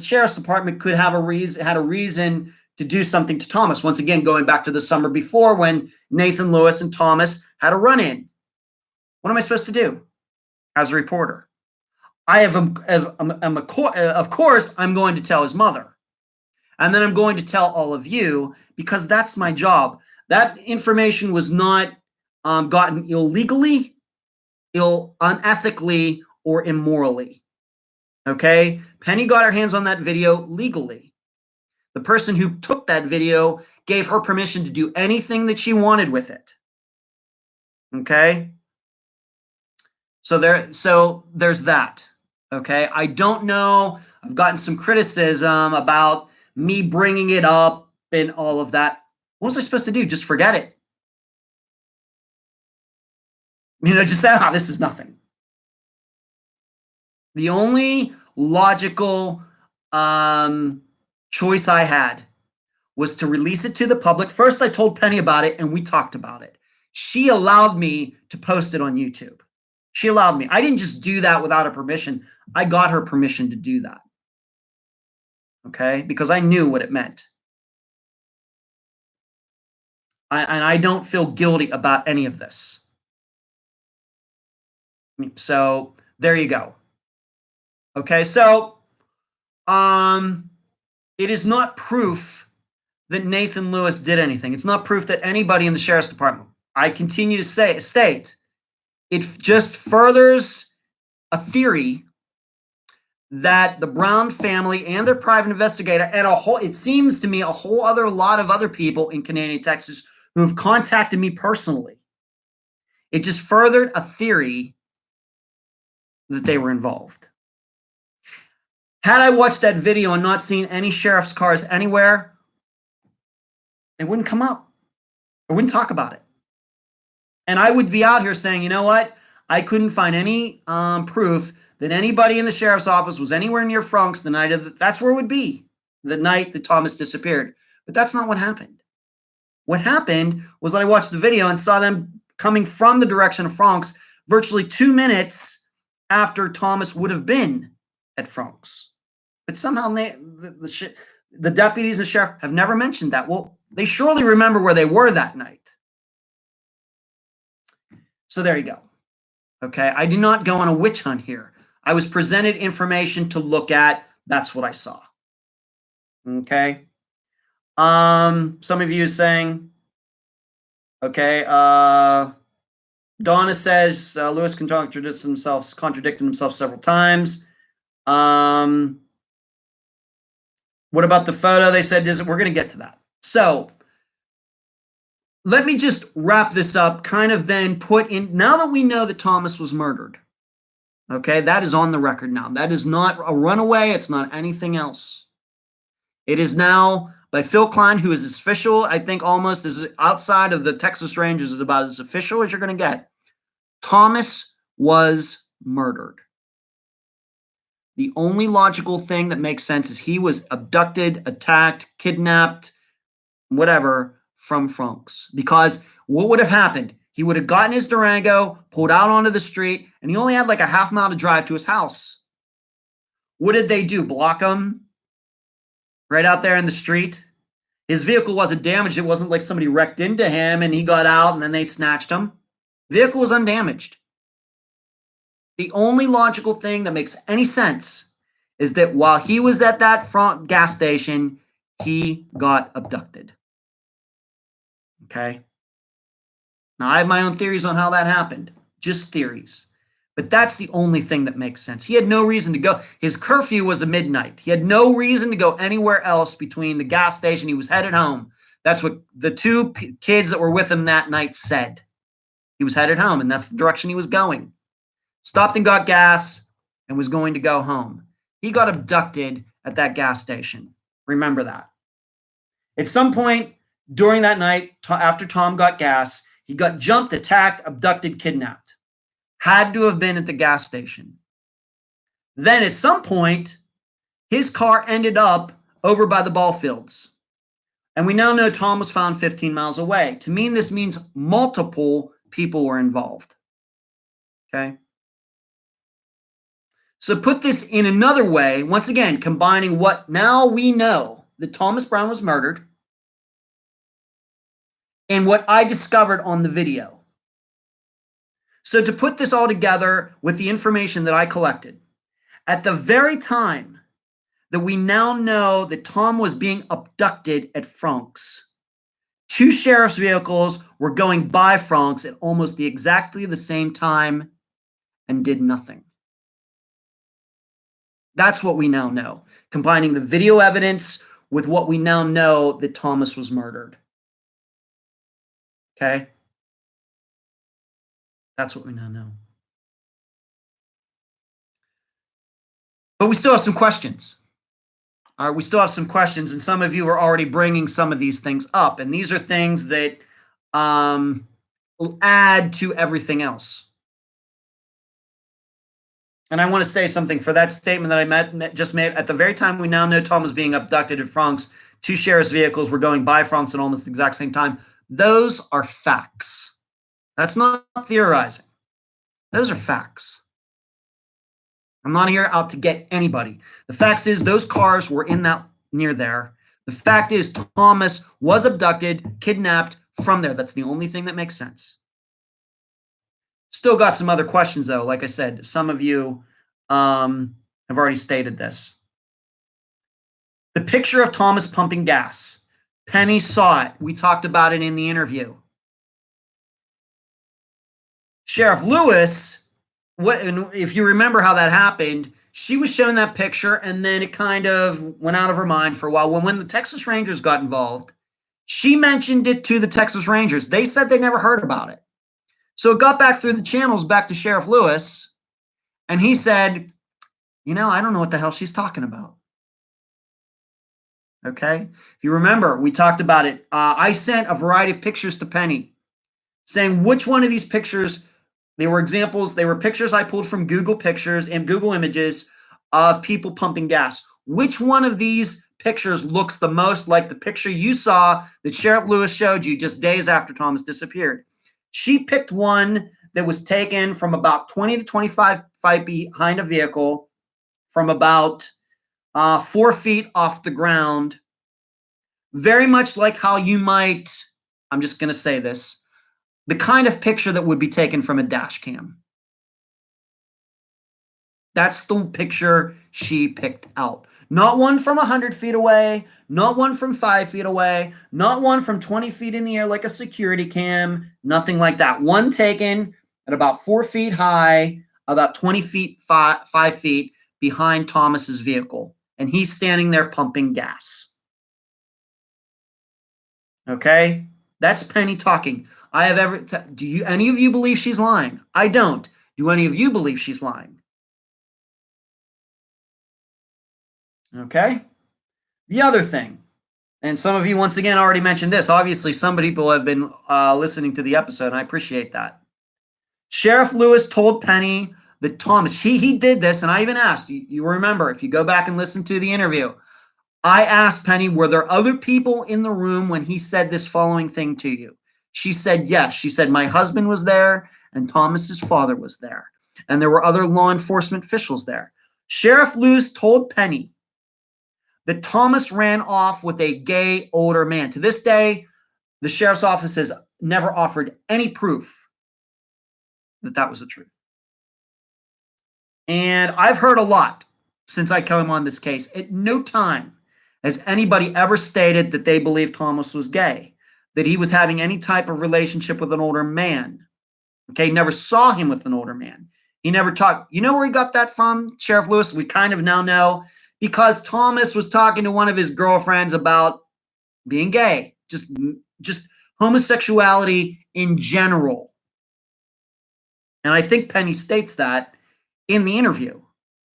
sheriff's department could have had a reason to do something to Thomas. Once again, going back to the summer before when Nathan Lewis and Thomas had a run-in. What am I supposed to do as a reporter? Of course, I'm going to tell his mother. And then I'm going to tell all of you because that's my job. That information was not gotten illegally, unethically, or immorally. Okay? Penny got her hands on that video legally. The person who took that video gave her permission to do anything that she wanted with it. Okay? So there's that. Okay? I don't know. I've gotten some criticism about me bringing it up and all of that. What was I supposed to do? Just forget it. Just say, this is nothing. The only logical choice I had was to release it to the public. First, I told Penny about it and we talked about it. She allowed me to post it on YouTube. She allowed me. I didn't just do that without her permission. I got her permission to do that. Okay? Because I knew what it meant. And I don't feel guilty about any of this. So there you go. Okay, so it is not proof that Nathan Lewis did anything. It's not proof that anybody in the sheriff's department. I continue to state it just furthers a theory that the Brown family and their private investigator and it seems to me a whole other lot of other people in Canadian Texas who have contacted me personally. It just furthered a theory that they were involved. Had I watched that video and not seen any sheriff's cars anywhere, it wouldn't come up. I wouldn't talk about it. And I would be out here saying, you know what? I couldn't find any proof that anybody in the sheriff's office was anywhere near Franks the night of that's where it would be, the night that Thomas disappeared. But that's not what happened. What happened was that I watched the video and saw them coming from the direction of Franks virtually 2 minutes after Thomas would have been at Franks. But somehow the deputies and sheriff have never mentioned that. Well, they surely remember where they were that night. So there you go. Okay, I did not go on a witch hunt here. I was presented information to look at. That's what I saw. Okay. Some of you saying, okay, Donna says Lewis contradicted himself several times. What about the photo? They said, we're going to get to that. So let me just wrap this up, kind of then put in, now that we know that Thomas was murdered, okay, that is on the record now. That is not a runaway. It's not anything else. It is now by Phil Klein, who is as official, I think almost as outside of the Texas Rangers, is about as official as you're going to get. Thomas was murdered. The only logical thing that makes sense is he was abducted, attacked, kidnapped, whatever, from Franks. Because what would have happened? He would have gotten his Durango, pulled out onto the street, and he only had like a half mile to drive to his house. What did they do? Block him right out there in the street? His vehicle wasn't damaged. It wasn't like somebody wrecked into him and he got out and then they snatched him. Vehicle was undamaged. The only logical thing that makes any sense is that while he was at that front gas station, he got abducted. Okay? Now, I have my own theories on how that happened. Just theories. But that's the only thing that makes sense. He had no reason to go. His curfew was at midnight. He had no reason to go anywhere else between the gas station. He was headed home. That's what the two kids that were with him that night said. He was headed home, and that's the direction he was going. Stopped and got gas and was going to go home. He got abducted at that gas station. Remember that. At some point during that night, after Tom got gas, he got jumped, attacked, abducted, kidnapped. Had to have been at the gas station. Then at some point, his car ended up over by the ball fields. And we now know Tom was found 15 miles away. To me, this means multiple people were involved. Okay? So put this in another way, once again, combining what now we know that Thomas Brown was murdered and what I discovered on the video. So to put this all together with the information that I collected, at the very time that we now know that Tom was being abducted at Franks, two sheriff's vehicles were going by Franks at almost exactly the same time and did nothing. That's what we now know, combining the video evidence with what we now know that Thomas was murdered. Okay? That's what we now know. But we still have some questions. All right, we still have some questions, and some of you are already bringing some of these things up, and these are things that will add to everything else. And I want to say something for that statement that I just made. At the very time we now know Tom was being abducted at Franks, two sheriff's vehicles were going by Franks at almost the exact same time. Those are facts. That's not theorizing. Those are facts. I'm not here out to get anybody. The fact is those cars were in that near there. The fact is Thomas was abducted, kidnapped from there. That's the only thing that makes sense. Still got some other questions, though. Like I said, some of you have already stated this. The picture of Thomas pumping gas. Penny saw it. We talked about it in the interview. Sheriff Lewis, if you remember how that happened, she was shown that picture, and then it kind of went out of her mind for a while. When the Texas Rangers got involved, she mentioned it to the Texas Rangers. They said they never heard about it. So it got back through the channels back to Sheriff Lewis, and he said, I don't know what the hell she's talking about. Okay? If you remember, we talked about it. I sent a variety of pictures to Penny saying which one of these pictures, they were examples, they were pictures I pulled from Google Pictures and Google Images of people pumping gas. Which one of these pictures looks the most like the picture you saw that Sheriff Lewis showed you just days after Thomas disappeared? She picked one that was taken from about 20 to 25 feet behind a vehicle, from about 4 feet off the ground. Very much like how you might, I'm just going to say this, the kind of picture that would be taken from a dash cam. That's the picture she picked out. Not one from 100 feet away, not one from 5 feet away, not one from 20 feet in the air like a security cam, nothing like that. One taken at about 4 feet high, about 20 feet, 5 feet behind Thomas's vehicle. And he's standing there pumping gas. Okay? That's Penny talking. Do any of you believe she's lying? I don't. Do any of you believe she's lying? Okay? The other thing, and some of you once again already mentioned this. Obviously, some people have been listening to the episode, and I appreciate that. Sheriff Lewis told Penny that Thomas, he did this, and I even asked, you remember, if you go back and listen to the interview, I asked Penny, were there other people in the room when he said this following thing to you? She said yes. She said, my husband was there and Thomas's father was there. And there were other law enforcement officials there. Sheriff Lewis told Penny that Thomas ran off with a gay older man. To this day, the sheriff's office has never offered any proof that that was the truth. And I've heard a lot since I came on this case. At no time has anybody ever stated that they believed Thomas was gay, that he was having any type of relationship with an older man. Okay, never saw him with an older man. He never talked. You know where he got that from, Sheriff Lewis? We kind of now know, because Thomas was talking to one of his girlfriends about being gay, just homosexuality in general. And I think Penny states that in the interview.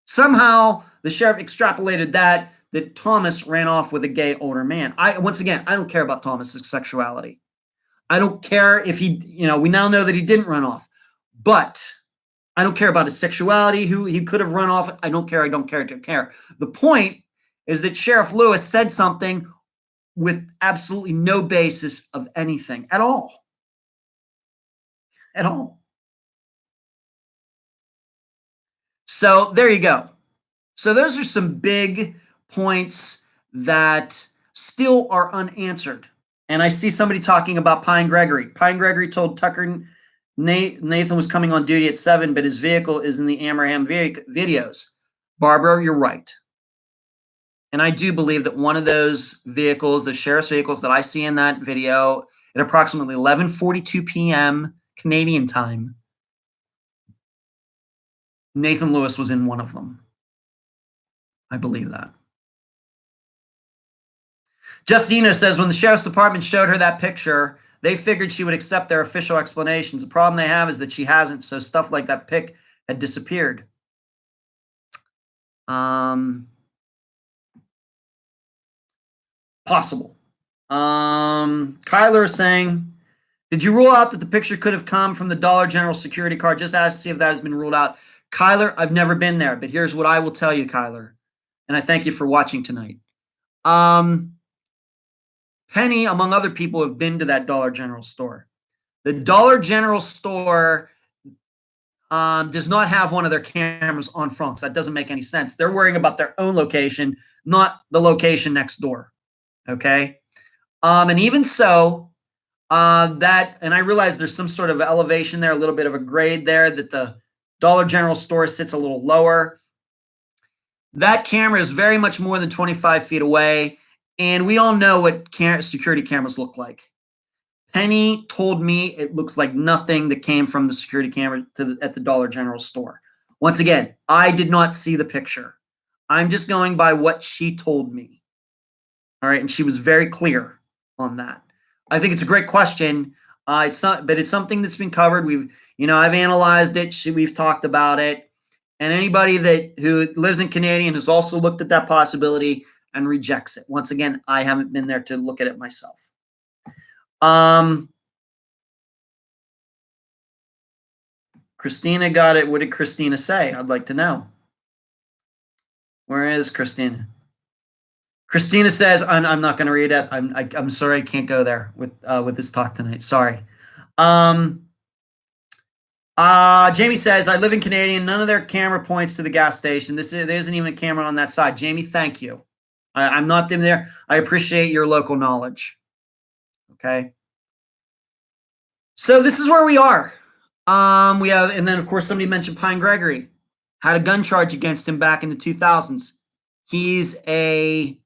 Somehow the sheriff extrapolated that Thomas ran off with a gay older man. Once again, I don't care about Thomas's sexuality. I don't care if he, we now know that he didn't run off, but I don't care about his sexuality, who he could have run off. I don't care. I don't care. The point is that Sheriff Lewis said something with absolutely no basis of anything at all. At all. So there you go. So those are some big points that still are unanswered. And I see somebody talking about Pine Gregory. Pine Gregory told Tucker Nathan was coming on duty at 7, but his vehicle is in the Abraham videos. Barbara, you're right. And I do believe that one of those vehicles, the sheriff's vehicles that I see in that video at approximately 11:42 p.m. Canadian time, Nathan Lewis was in one of them. I believe that. Justina says, when the sheriff's department showed her that picture, they figured she would accept their official explanations. The problem they have is that she hasn't, so stuff like that pic had disappeared. Possible. Kyler is saying, did you rule out that the picture could have come from the Dollar General security card? Just ask to see if that has been ruled out. Kyler, I've never been there, but here's what I will tell you, Kyler, and I thank you for watching tonight. Penny, among other people, have been to that Dollar General store. The Dollar General store does not have one of their cameras on front. So that doesn't make any sense. They're worrying about their own location, not the location next door. Okay? And even so, and I realize there's some sort of elevation there, a little bit of a grade there, that the Dollar General store sits a little lower. That camera is very much more than 25 feet away. And we all know what security cameras look like. Penny told me it looks like nothing that came from the security camera at the Dollar General store. Once again, I did not see the picture. I'm just going by what she told me. All right, and she was very clear on that. I think it's a great question. It's something that's been covered. I've analyzed it. We've talked about it, and anybody who lives in Canadian has also looked at that possibility and rejects it. Once again, I haven't been there to look at it myself. Christina got it. What did Christina say? I'd like to know. Where is Christina? Christina says, I'm not going to read it. I'm sorry, I can't go there with this talk tonight. Sorry. Jamie says, I live in Canadian. None of their camera points to the gas station. There isn't even a camera on that side. Jamie, thank you. I'm not them there. I appreciate your local knowledge. Okay. So this is where we are. And then of course somebody mentioned Pine Gregory had a gun charge against him back in the 2000s. He's he's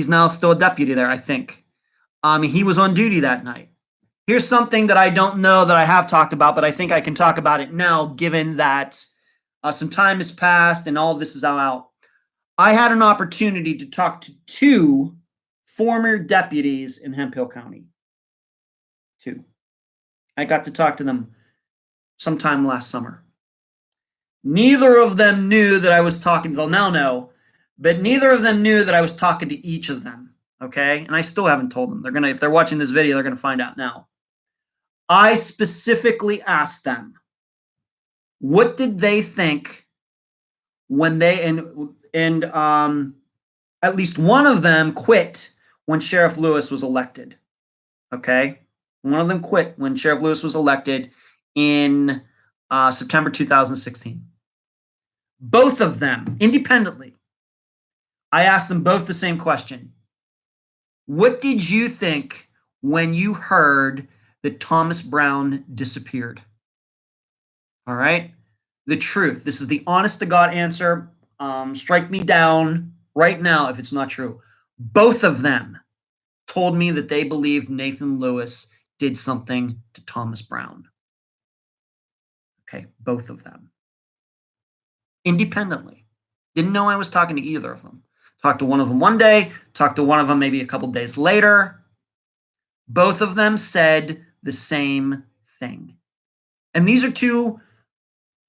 now still a deputy there, I think. He was on duty that night. Here's something that I don't know that I have talked about, but I think I can talk about it now, given that some time has passed and all of this is out. I had an opportunity to talk to 2 former deputies in Hemphill County. 2. I got to talk to them sometime last summer. Neither of them knew that I was talking. They'll now know, but neither of them knew that I was talking to each of them. Okay, and I still haven't told them. If they're watching this video, they're gonna find out now. I specifically asked them, what did they think when they and at least one of them quit when Sheriff Lewis was elected. Okay, one of them quit when Sheriff Lewis was elected in September 2016. Both of them, independently, I asked them both the same question. What did you think when you heard that Thomas Brown disappeared? All right. The truth. This is the honest to God answer. Strike me down right now if it's not true. Both of them told me that they believed Nathan Lewis did something to Thomas Brown. Okay, both of them. Independently. Didn't know I was talking to either of them. Talked to one of them one day, talked to one of them maybe a couple days later. Both of them said the same thing. And these are two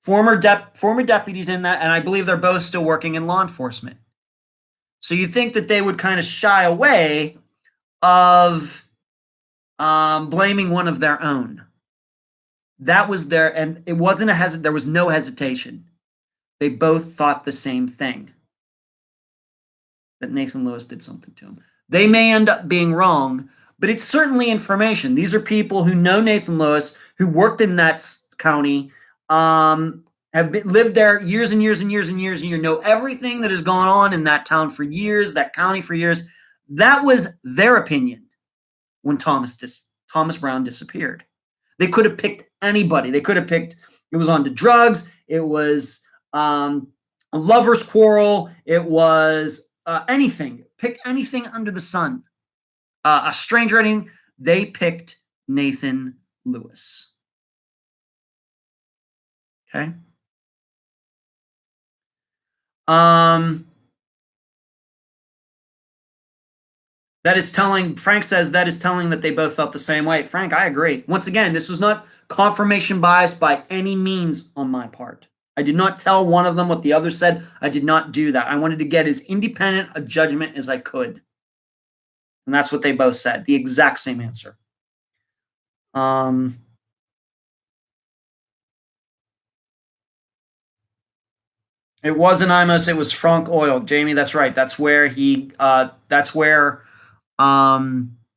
former deputies in that, and I believe they're both still working in law enforcement. So you think that they would kind of shy away of blaming one of their own. That was their, and it wasn't there was no hesitation. They both thought the same thing, that Nathan Lewis did something to him. They may end up being wrong, but it's certainly information. These are people who know Nathan Lewis, who worked in that county, lived there years and years and years and years, and you know everything that has gone on in that town for years, that county for years. That was their opinion when Thomas Brown disappeared. They could have picked anybody. They could have picked, it was on to drugs, it was a lover's quarrel, it was anything. Pick anything under the sun. A stranger, anything. They picked Nathan Lewis. Okay. That is telling, Frank says that is telling that they both felt the same way. Frank, I agree. Once again, this was not confirmation bias by any means on my part. I did not tell one of them what the other said. I did not do that. I wanted to get as independent a judgment as I could. And that's what they both said, the exact same answer. It wasn't Imos, it was Frank Oil. Jamie, that's right. That's where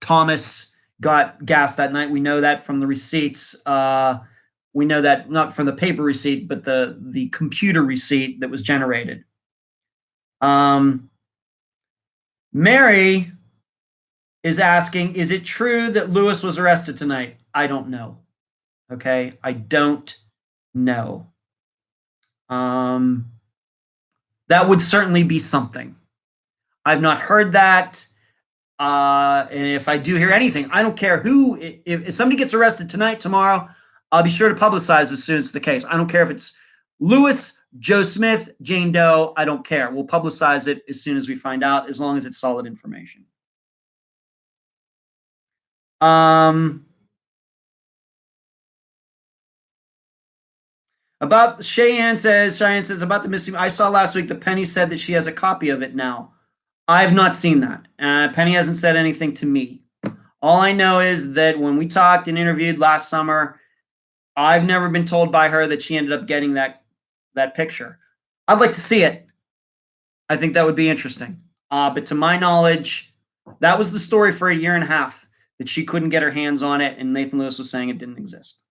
Thomas got gas that night. We know that from the receipts. We know that not from the paper receipt, but the computer receipt that was generated. Mary is asking, is it true that Lewis was arrested tonight? I don't know. Okay, I don't know. That would certainly be something. I've not heard that. And if I do hear anything, I don't care who, if somebody gets arrested tonight, tomorrow, I'll be sure to publicize as soon as it's the case. I don't care if it's Lewis, Joe Smith, Jane Doe, I don't care. We'll publicize it as soon as we find out, as long as it's solid information. About Cheyenne says about the missing. I saw last week that Penny said that she has a copy of it now. I've not seen that. Penny hasn't said anything to me. All I know is that when we talked and interviewed last summer, I've never been told by her that she ended up getting that picture. I'd like to see it. I think that would be interesting. But to my knowledge, that was the story for a year and a half, that she couldn't get her hands on it, and Nathan Lewis was saying it didn't exist.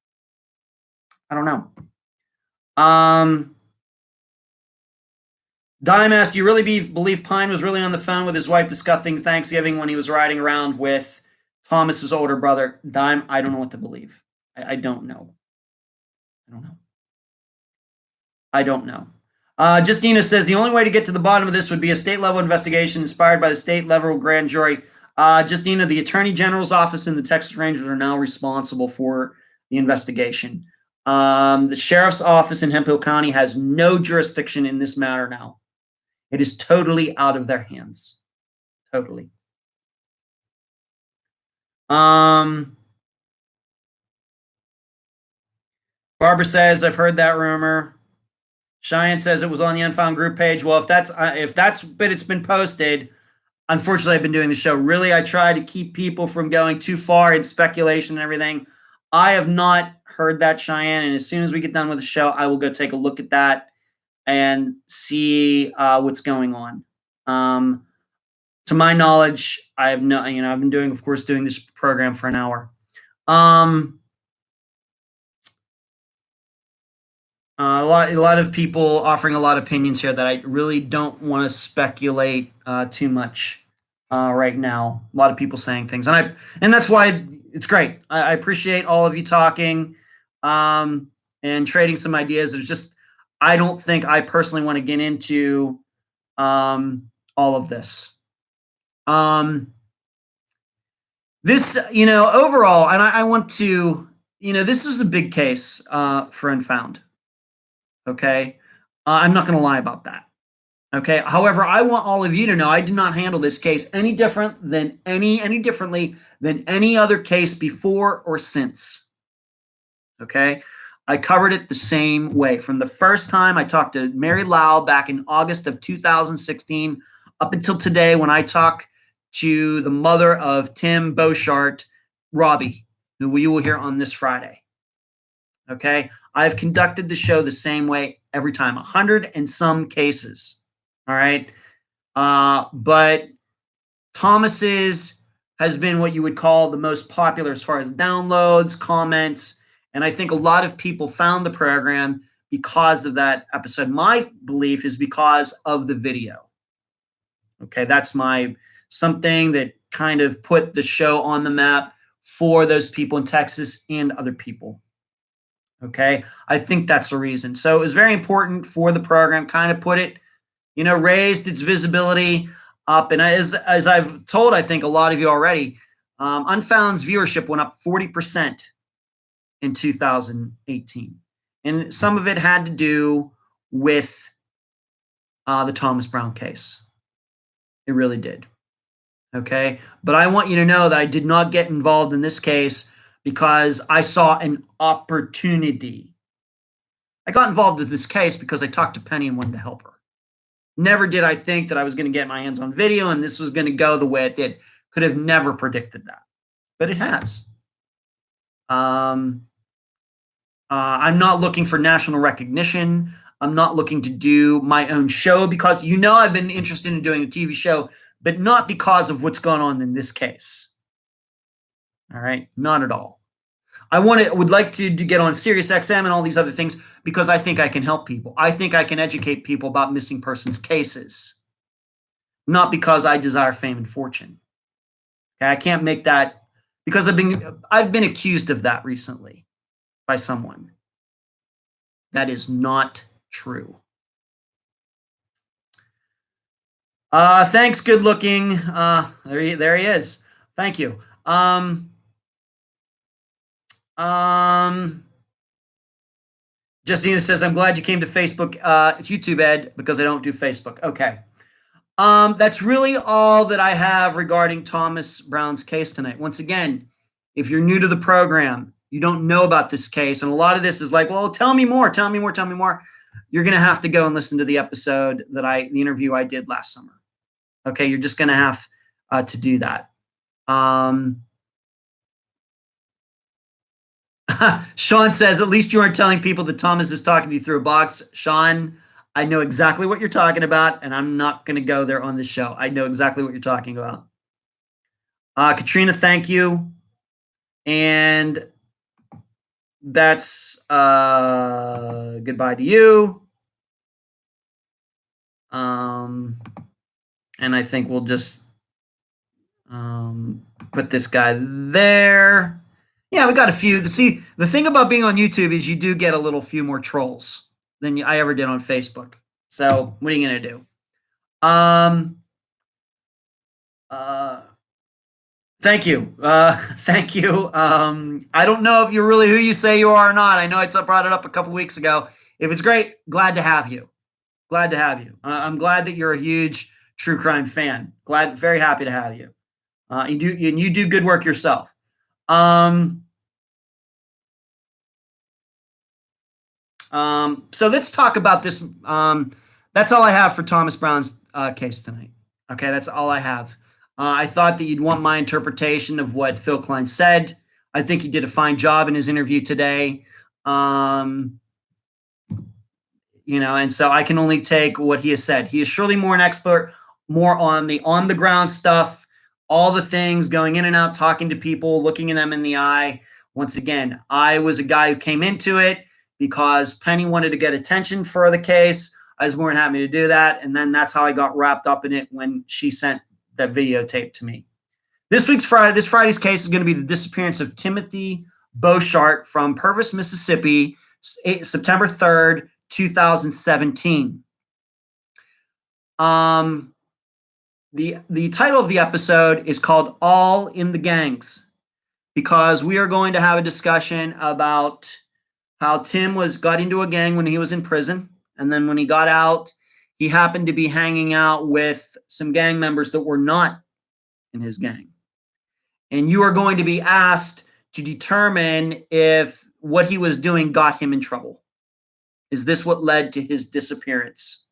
I don't know. Dime asked, do you really believe Pine was really on the phone with his wife discussing Thanksgiving when he was riding around with Thomas's older brother? Dime, I don't know what to believe. I don't know. I don't know. Justina says, the only way to get to the bottom of this would be a state-level investigation inspired by the state-level grand jury. Justina, the Attorney General's office and the Texas Rangers are now responsible for the investigation. The Sheriff's office in Hemphill County has no jurisdiction in this matter now. It is totally out of their hands. Totally. Barbara says, I've heard that rumor. Cheyenne says it was on the Unfound group page. Well, if that's but it's been posted. Unfortunately, I've been doing the show. Really, I try to keep people from going too far in speculation and everything. I have not heard that, Cheyenne, and as soon as we get done with the show, I will go take a look at that and see what's going on. Um, to my knowledge, I have no, I've been doing, of course, doing this program for an hour. Um, a lot of people offering a lot of opinions here that I really don't want to speculate too much right now. A lot of people saying things, and that's why it's great. I appreciate all of you talking and trading some ideas. There's just I don't think I personally want to get into all of this. This, overall, and I want to, this is a big case for Unfound. Okay. I'm not going to lie about that. Okay. However, I want all of you to know I did not handle this case any differently than any other case before or since. Okay. I covered it the same way from the first time I talked to Mary Lau back in August of 2016 up until today when I talk to the mother of Tim Beauchart, Robbie, who you will hear on this Friday. Okay. I've conducted the show the same way every time, 100 and some cases. All right. But Thomas's has been what you would call the most popular as far as downloads, comments. And I think a lot of people found the program because of that episode. My belief is because of the video. Okay. That's something that kind of put the show on the map for those people in Texas and other people. Okay. I think that's the reason. So it was very important for the program, kind of put it, raised its visibility up. And as I've told, I think a lot of you already, Unfound's viewership went up 40% in 2018. And some of it had to do with the Thomas Brown case. It really did. Okay. But I want you to know that I did not get involved in this case because I saw an opportunity. I got involved in this case because I talked to Penny and wanted to help her. Never did I think that I was going to get my hands on video and this was going to go the way it did. Could have never predicted that, but it has. I'm not looking for national recognition. I'm not looking to do my own show because I've been interested in doing a TV show, but not because of what's going on in this case. All right, not at all. I would like to get on Sirius XM and all these other things because I think I can help people. I think I can educate people about missing persons cases, not because I desire fame and fortune. Okay, I can't make that because I've been accused of that recently by someone. That is not true. Thanks, good looking. There he is. Thank you. Justina says, I'm glad you came to Facebook. It's YouTube, Ed, because I don't do Facebook. Okay. That's really all that I have regarding Thomas Brown's case tonight. Once again, if you're new to the program, you don't know about this case, and a lot of this is like, well, tell me more. You're going to have to go and listen to the episode the interview I did last summer. Okay. You're just going to have to do that. Sean says, at least you aren't telling people that Thomas is talking to you through a box. Sean, I know exactly what you're talking about, and I'm not going to go there on the show. I know exactly what you're talking about. Katrina, thank you. And that's goodbye to you. And I think we'll just put this guy there. Yeah, we got a few. See, the thing about being on YouTube is you do get a little few more trolls than I ever did on Facebook. So what are you going to do? Thank you. Thank you. I don't know if you're really who you say you are or not. I know I brought it up a couple weeks ago. If it's great, glad to have you. Glad to have you. I'm glad that you're a huge true crime fan. Very happy to have you. You do good work yourself. So let's talk about this. That's all I have for Thomas Brown's case tonight. Okay, that's all I have. I thought that you'd want my interpretation of what Phil Klein said. I think he did a fine job in his interview today. And so I can only take what he has said. He is surely more an expert, more on the ground stuff, all the things, going in and out, talking to people, looking at them in the eye. Once again, I was a guy who came into it because Penny wanted to get attention for the case. I was more than happy to do that. And then that's how I got wrapped up in it when she sent that videotape to me. This Friday's case is going to be the disappearance of Timothy Beauchart from Purvis, Mississippi, September 3rd, 2017. The title of the episode is called All in the Gangs, because we are going to have a discussion about how Tim got into a gang when he was in prison, and then when he got out, he happened to be hanging out with some gang members that were not in his gang. And you are going to be asked to determine if what he was doing got him in trouble. Is this what led to his disappearance?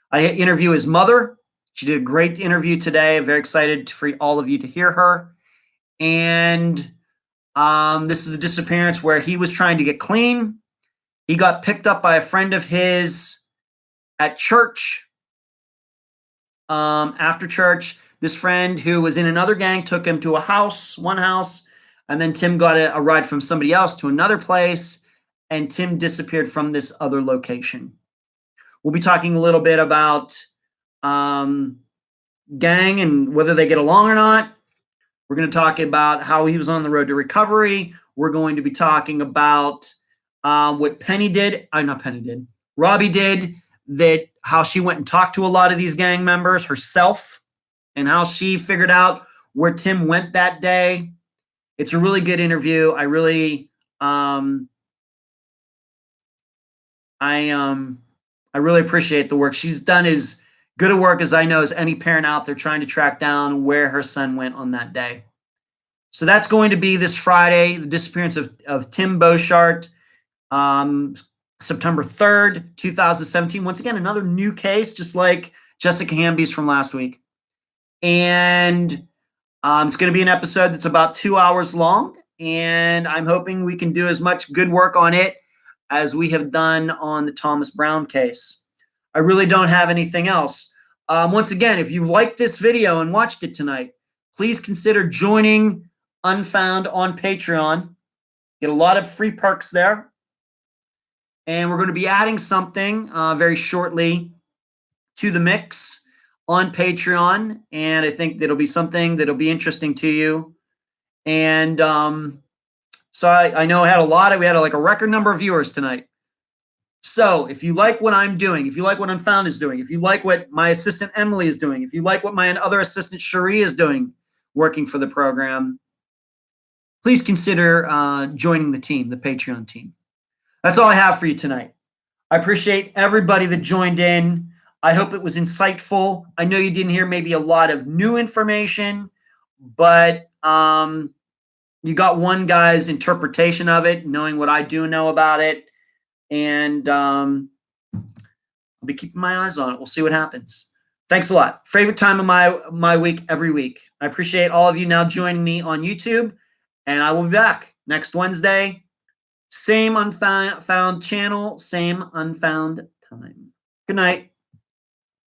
I interview his mother. She did a great interview today. I'm very excited for all of you to hear her. And this is a disappearance where he was trying to get clean. He got picked up by a friend of his at church. After church, this friend who was in another gang took him to one house, and then Tim got a ride from somebody else to another place, and Tim disappeared from this other location. We'll be talking a little bit about gang and whether they get along or not. We're going to talk about how he was on the road to recovery. We're going to be talking about what Robbie did, how she went and talked to a lot of these gang members herself, and how she figured out where Tim went that day. It's a really good interview. I really appreciate the work she's done. Is good at work as I know as any parent out there trying to track down where her son went on that day. So that's going to be this Friday, the disappearance of Tim Beauchart, September 3rd, 2017. Once again, another new case, just like Jessica Hamby's from last week. And it's going to be an episode that's about 2 hours long, and I'm hoping we can do as much good work on it as we have done on the Thomas Brown case. I really don't have anything else. Once again, if you've liked this video and watched it tonight, please consider joining Unfound on Patreon. Get a lot of free perks there. And we're going to be adding something very shortly to the mix on Patreon, and I think that'll be something that'll be interesting to you. And so I know we had like a record number of viewers tonight. So if you like what I'm doing, if you like what Unfound is doing, if you like what my assistant Emily is doing, if you like what my other assistant Cherie is doing, working for the program, please consider joining the team, the Patreon team. That's all I have for you tonight. I appreciate everybody that joined in. I hope it was insightful. I know you didn't hear maybe a lot of new information, but you got one guy's interpretation of it, knowing what I do know about it. And I'll be keeping my eyes on it. We'll see what happens. Thanks a lot. Favorite time of my week every week. I appreciate all of you now joining me on YouTube, and I will be back next Wednesday. Same Unfound channel, same Unfound time. Good night.